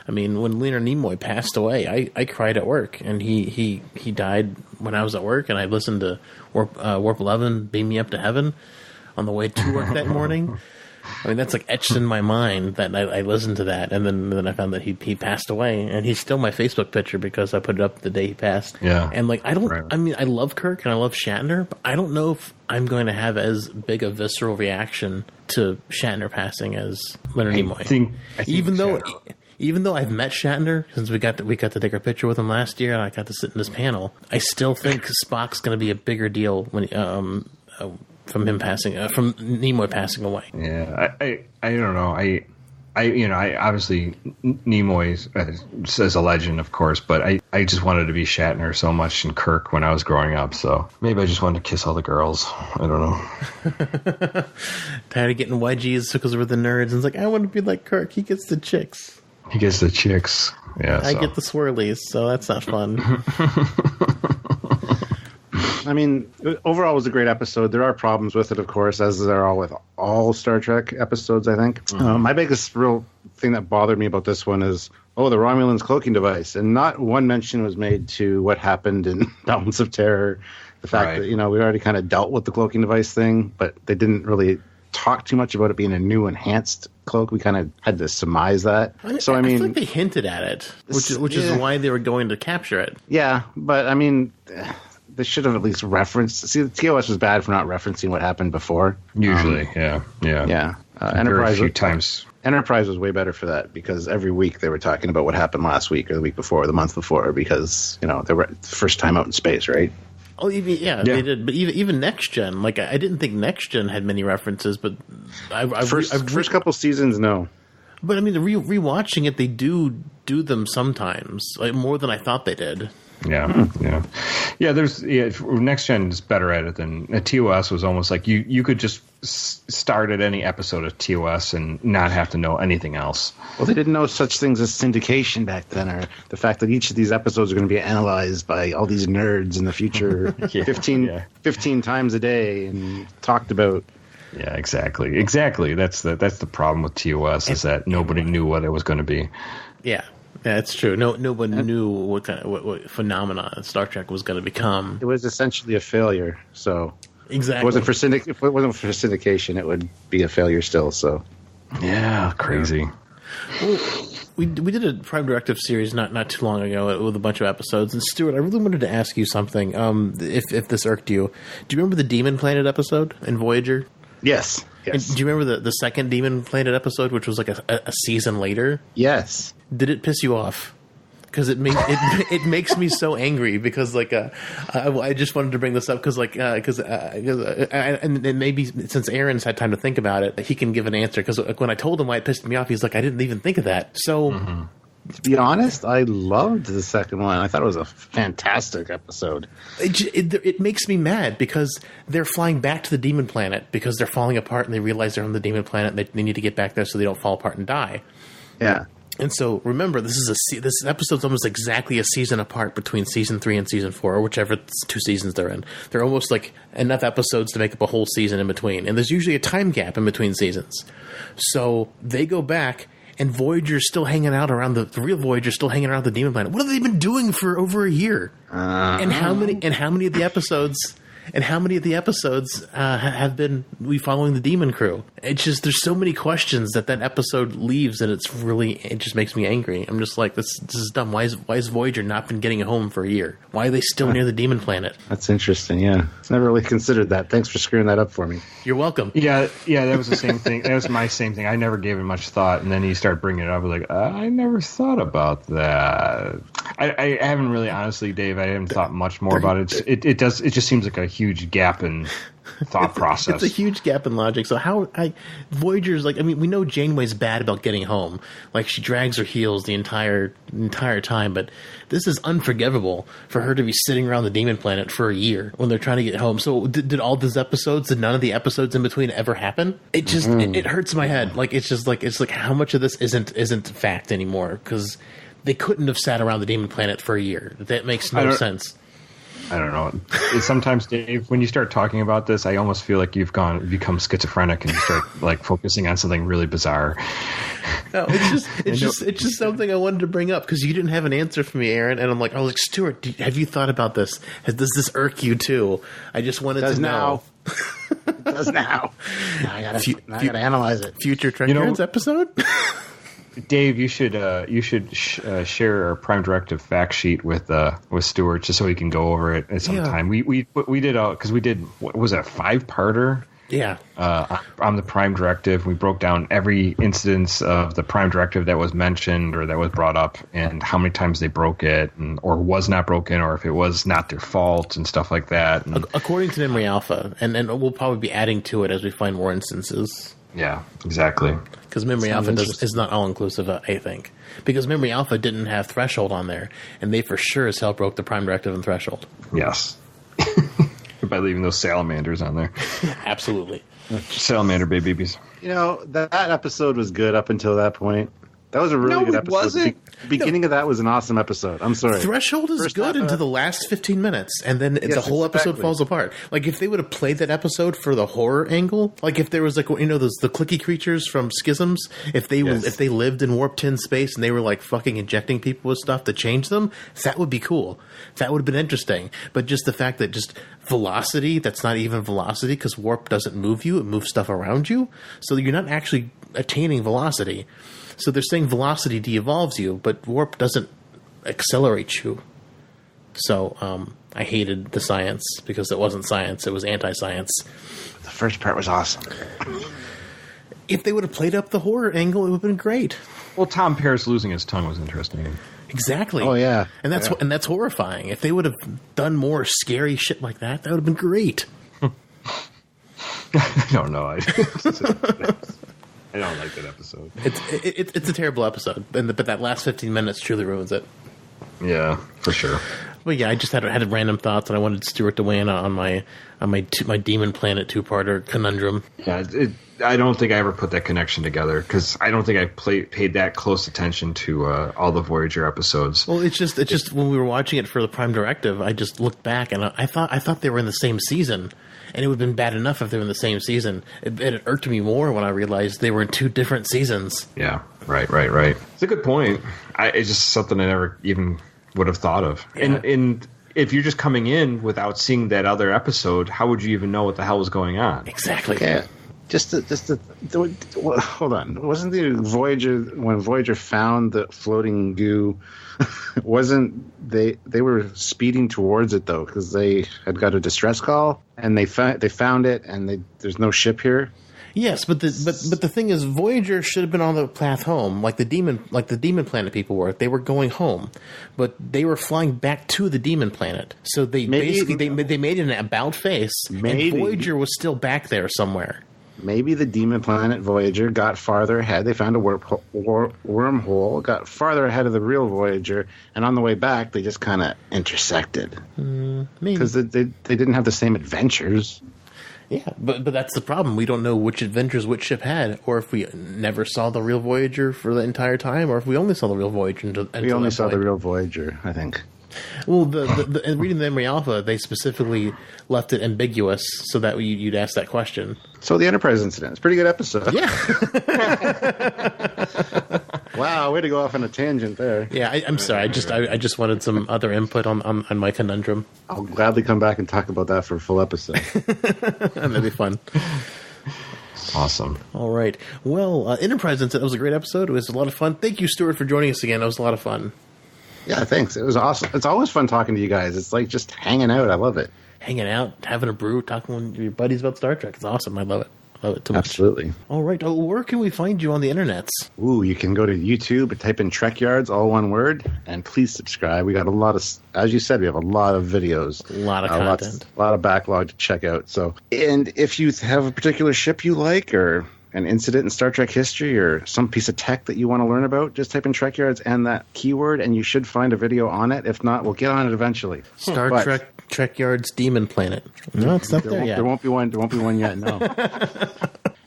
I mean, when Leonard Nimoy passed away, I cried at work, and he died when I was at work, and I listened to Warp 11, Beam Me Up to Heaven, on the way to work that morning. I mean, that's like etched in my mind that I listened to that, and then I found that he passed away, and he's still my Facebook picture because I put it up the day he passed. Yeah. And like, I love Kirk and I love Shatner, but I don't know if I'm going to have as big a visceral reaction to Shatner passing as Leonard Nimoy. I think Even though I've met Shatner since we got to take our picture with him last year, and I got to sit in this panel, I still think Spock's going to be a bigger deal when from Nimoy passing away. Yeah, I don't know. I obviously Nimoy says a legend, of course, but I just wanted to be Shatner so much and Kirk when I was growing up. So maybe I just wanted to kiss all the girls. I don't know. Tired of getting wedgies because we're the nerds. And it's like, I want to be like Kirk. He gets the chicks. He gets the chicks. Yeah, I get the swirlies, so that's not fun. I mean, overall, it was a great episode. There are problems with it, of course, as there are with all Star Trek episodes, I think. My biggest real thing that bothered me about this one is, the Romulan's cloaking device. And not one mention was made to what happened in Balance of Terror. The fact that, we already kind of dealt with the cloaking device thing, but they didn't really talk too much about it being a new enhanced cloak. We kind of had to surmise that. I feel like they hinted at it, which is why they were going to capture it. Yeah, but I mean, they should have at least referenced. See, the TOS was bad for not referencing what happened before. Usually, yeah. Enterprise, a few times. Enterprise was way better for that because every week they were talking about what happened last week or the week before or the month before because they were the first time out in space, right? Oh, they did. But even Next Gen, like I didn't think Next Gen had many references, but first couple seasons, no. But I mean, rewatching it, they do them sometimes, like more than I thought they did. Yeah. Next Gen is better at it than TOS was almost like you could just start at any episode of TOS and not have to know anything else. Well, they didn't know such things as syndication back then, or the fact that each of these episodes are going to be analyzed by all these nerds in the future 15 times a day and talked about. Yeah, exactly. That's the problem with TOS is that nobody knew what it was going to be. Yeah. Yeah, it's true. No one knew what phenomenon Star Trek was going to become. It was essentially a failure. So exactly, if it wasn't for syndication, it would be a failure still. So yeah, crazy. Well, we did a Prime Directive series not too long ago with a bunch of episodes. And Stuart, I really wanted to ask you something. If this irked you, do you remember the Demon Planet episode in Voyager? Yes. And do you remember the second Demon Planet episode, which was like a season later? Yes. Did it piss you off? Because it makes me so angry. Because I just wanted to bring this up because and maybe since Aaron's had time to think about it, he can give an answer. Because when I told him why it pissed me off, he's like, I didn't even think of that. So. Mm-hmm. To be honest, I loved the second one. I thought it was a fantastic episode. It makes me mad because they're flying back to the Demon Planet because they're falling apart and they realize they're on the Demon Planet and they need to get back there so they don't fall apart and die. Yeah. And so remember, this episode's almost exactly a season apart between season 3 and season 4, or whichever 2 seasons they're in. They're almost like enough episodes to make up a whole season in between. And there's usually a time gap in between seasons. So they go back. And Voyager's still hanging out around the real Voyager's still hanging around the Demon Planet. What have they been doing for over a year? And how many of the episodes have been we following the Demon Crew? It's just there's so many questions that episode leaves, and it just makes me angry. I'm just like, this is dumb. Why is Voyager not been getting home for a year? Why are they still near the Demon Planet? That's interesting. Yeah, I've never really considered that. Thanks for screwing that up for me. You're welcome. Yeah, that was the same thing. That was my same thing. I never gave it much thought, and then you start bringing it up. I was like, I never thought about that. I haven't really, honestly, Dave. I haven't thought much more about it. It just seems like a huge gap in thought process. It's a huge gap in logic. So Voyager's like, I mean, we know Janeway's bad about getting home. Like, she drags her heels the entire time, but this is unforgivable for her to be sitting around the Demon Planet for a year when they're trying to get home. So did all these episodes, did none of the episodes in between ever happen? It just, it hurts my head. Like, it's like how much of this isn't fact anymore? Because they couldn't have sat around the Demon Planet for a year. That makes no sense. I don't know. Sometimes, Dave, when you start talking about this, I almost feel like you've become schizophrenic and you start like focusing on something really bizarre. No, it's just something I wanted to bring up because you didn't have an answer for me, Aaron, and I was like, Stuart, have you thought about this? Does this irk you too? I just wanted to know. It does now. I gotta analyze it. Future Trekyards episode. Dave, you should share our Prime Directive fact sheet with Stuart just so he can go over it at some time. We did because we did what was that 5-parter? Yeah. On the Prime Directive, we broke down every instance of the Prime Directive that was mentioned or that was brought up, and how many times they broke it, or was not broken, or if it was not their fault, and stuff like that. And, according to Memory Alpha, and we'll probably be adding to it as we find more instances. Yeah, exactly. Because Memory Alpha is not all-inclusive, I think. Because Memory Alpha didn't have Threshold on there, and they for sure as hell broke the Prime Directive and Threshold. Yes. By leaving those salamanders on there. Absolutely. Salamander babies. That episode was good up until that point. That was a really good episode. Wasn't. The beginning of that was an awesome episode. I'm sorry. Threshold is good into the last 15 minutes, and then the whole episode falls apart. Like, if they would have played that episode for the horror angle, like if there was, like, the clicky creatures from Schisms, if they lived in Warp 10 space and they were, like, fucking injecting people with stuff to change them, that would be cool. That would have been interesting. But just the fact that just velocity, that's not even velocity, because Warp doesn't move you, it moves stuff around you, so you're not actually attaining velocity. So they're saying velocity de-evolves you, but warp doesn't accelerate you. So I hated the science because it wasn't science. It was anti-science. The first part was awesome. If they would have played up the horror angle, it would have been great. Well, Tom Paris losing his tongue was interesting. Exactly. Oh, yeah. And that's horrifying. If they would have done more scary shit like that, that would have been great. I don't know. I don't like that episode. It's a terrible episode, but that last 15 minutes truly ruins it. Yeah, for sure. Well, yeah, I just had random thoughts, and I wanted Stuart to weigh in on my Demon Planet two-parter conundrum. Yeah, I don't think I ever put that connection together because I don't think I paid that close attention to all the Voyager episodes. Well, it's just when we were watching it for the Prime Directive, I just looked back and I thought they were in the same season. And it would have been bad enough if they were in the same season. It irked me more when I realized they were in two different seasons. Yeah, right. It's a good point. It's just something I never even would have thought of. Yeah. And if you're just coming in without seeing that other episode, how would you even know what the hell was going on? Exactly. Yeah. Hold on. Wasn't the Voyager, when Voyager found the floating goo, they were speeding towards it though, because they had got a distress call and they found it and there's no ship here. Yes, but the thing is, Voyager should have been on the path home, like the demon planet people were. They were going home, but they were flying back to the demon planet. So they made an about face, and Voyager was still back there somewhere. Maybe the demon planet Voyager got farther ahead. They found a wormhole, got farther ahead of the real Voyager, and on the way back, they just kind of intersected. Maybe. Because they didn't have the same adventures. Yeah, but that's the problem. We don't know which adventures which ship had, or if we never saw the real Voyager for the entire time, or if we only saw the real Voyager we only saw the real Voyager, I think. Well, the reading the Memory Alpha, they specifically left it ambiguous so that you'd ask that question. So the Enterprise incident, it's a pretty good episode. Yeah. Wow, way to go off on a tangent there. Yeah, I'm sorry. I just wanted some other input on my conundrum. I'll gladly come back and talk about that for a full episode. That'd be fun. Awesome. All right. Well, Enterprise incident was a great episode. It was a lot of fun. Thank you, Stuart, for joining us again. It was a lot of fun. Yeah, thanks. It was awesome. It's always fun talking to you guys. It's like just hanging out. I love it. Hanging out, having a brew, talking with your buddies about Star Trek. It's awesome. I love it. I love it too much. Absolutely. All right. Oh, where can we find you on the internets? Ooh, you can go to YouTube and type in Trekyards, all one word, and please subscribe. We got a lot of, as you said, we have a lot of videos. A lot of content. A lot of backlog to check out. So, and if you have a particular ship you like or an incident in Star Trek history or some piece of tech that you want to learn about, just type in Trekyards and that keyword, and you should find a video on it. If not, we'll get on it eventually. Star Trek Trekyards Demon Planet. No, it's not there yet. There won't be one yet, no.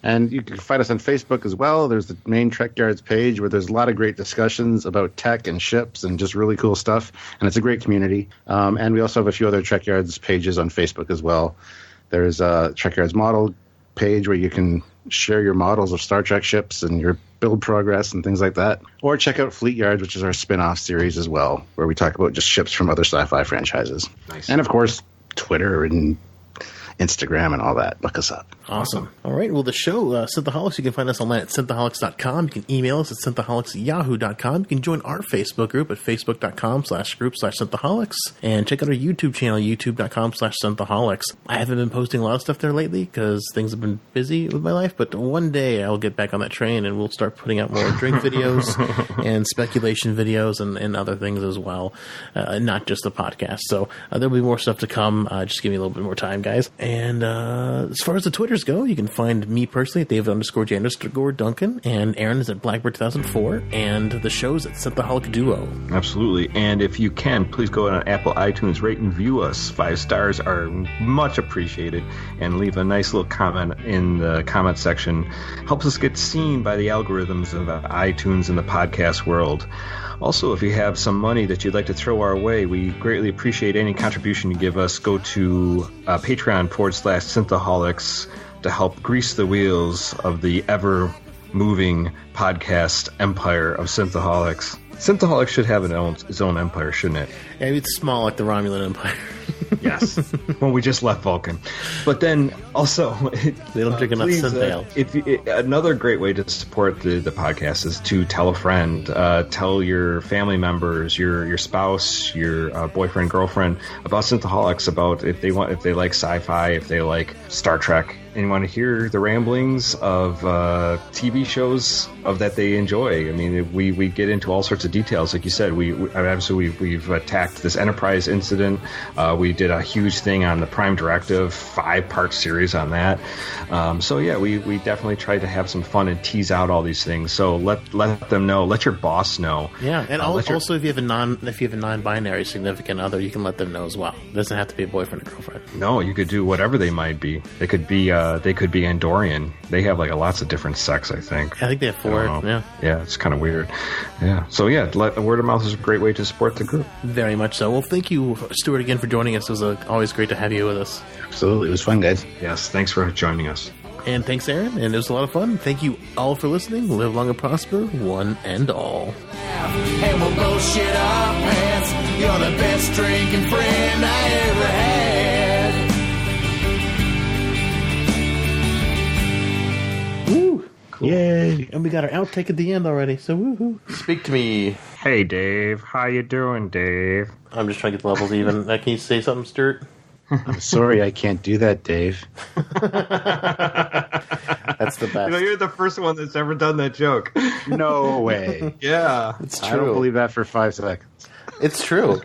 And you can find us on Facebook as well. There's the main Trekyards page where there's a lot of great discussions about tech and ships and just really cool stuff. And it's a great community. And we also have a few other Trekyards pages on Facebook as well. There's a Trekyards model page where you can share your models of Star Trek ships and your build progress and things like that. Or check out Fleet Yards, which is our spin-off series as well, where we talk about just ships from other sci-fi franchises. Nice. And of course, Twitter and Instagram and all that. Look us up. Awesome. All right. Well, the show, Synthaholics, you can find us online at synthaholics.com. You can email us at synthaholics@yahoo.com. You can join our Facebook group at facebook.com/group/synthaholics. And check out our YouTube channel, youtube.com/synthaholics. I haven't been posting a lot of stuff there lately because things have been busy with my life, but one day I'll get back on that train and we'll start putting out more drink videos and speculation videos and other things as well, not just the podcast. So there'll be more stuff to come. Just give me a little bit more time, guys. And as far as the Twitters go, you can find me personally at David_J_Duncan, and Aaron is at Blackbird 2004, and the show's at Synthaholic Duo. Absolutely. And if you can, please go on Apple iTunes, rate and view us. 5 stars are much appreciated. And leave a nice little comment in the comment section. Helps us get seen by the algorithms of iTunes and the podcast world. Also, if you have some money that you'd like to throw our way, we greatly appreciate any contribution you give us. Go to Patreon.com/Synthaholics to help grease the wheels of the ever-moving podcast empire of Synthaholics. Synthaholics should have its own empire, shouldn't it? Yeah, it's small like the Romulan Empire. Yes, when we just left Vulcan. But then also, they don't drink enough synth ale. Another great way to support the podcast is to tell a friend, tell your family members, your spouse, your boyfriend, girlfriend about Synthaholics, about if they like sci-fi, if they like Star Trek, and you want to hear the ramblings of TV shows that they enjoy. I mean, we get into all sorts of details, like you said. We've attacked this Enterprise incident. We did a huge thing on the Prime Directive, 5-part series on that. So yeah, we definitely tried to have some fun and tease out all these things. So let them know. Let your boss know. Yeah, and also if you have a non-binary significant other, you can let them know as well. It doesn't have to be a boyfriend or girlfriend. No, you could do whatever they might be. They could be Andorian. They have like lots of different sex, I think. I think they have 4. Yeah, it's kind of weird. Yeah. So yeah, word of mouth is a great way to support the group. Very much so. Well, thank you, Stuart, again for joining us. It was always great to have you with us. Absolutely. It was fun, guys. Yes, thanks for joining us. And thanks, Aaron. And it was a lot of fun. Thank you all for listening. Live long and prosper, one and all. And we'll go shit our pants. You're the best drinking friend I ever had. Woo! Cool. Yay! And we got our outtake at the end already, so woohoo. Speak to me. Hey, Dave. How you doing, Dave? I'm just trying to get the levels even. Can you say something, Stuart? I'm sorry, I can't do that, Dave. That's the best. You're the first one that's ever done that joke. No way. Yeah. It's true. I don't believe that for 5 seconds. It's true.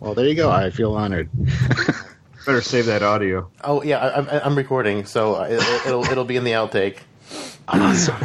Well, there you go. I feel honored. Better save that audio. Oh, yeah, I'm recording, so it'll be in the outtake. Awesome.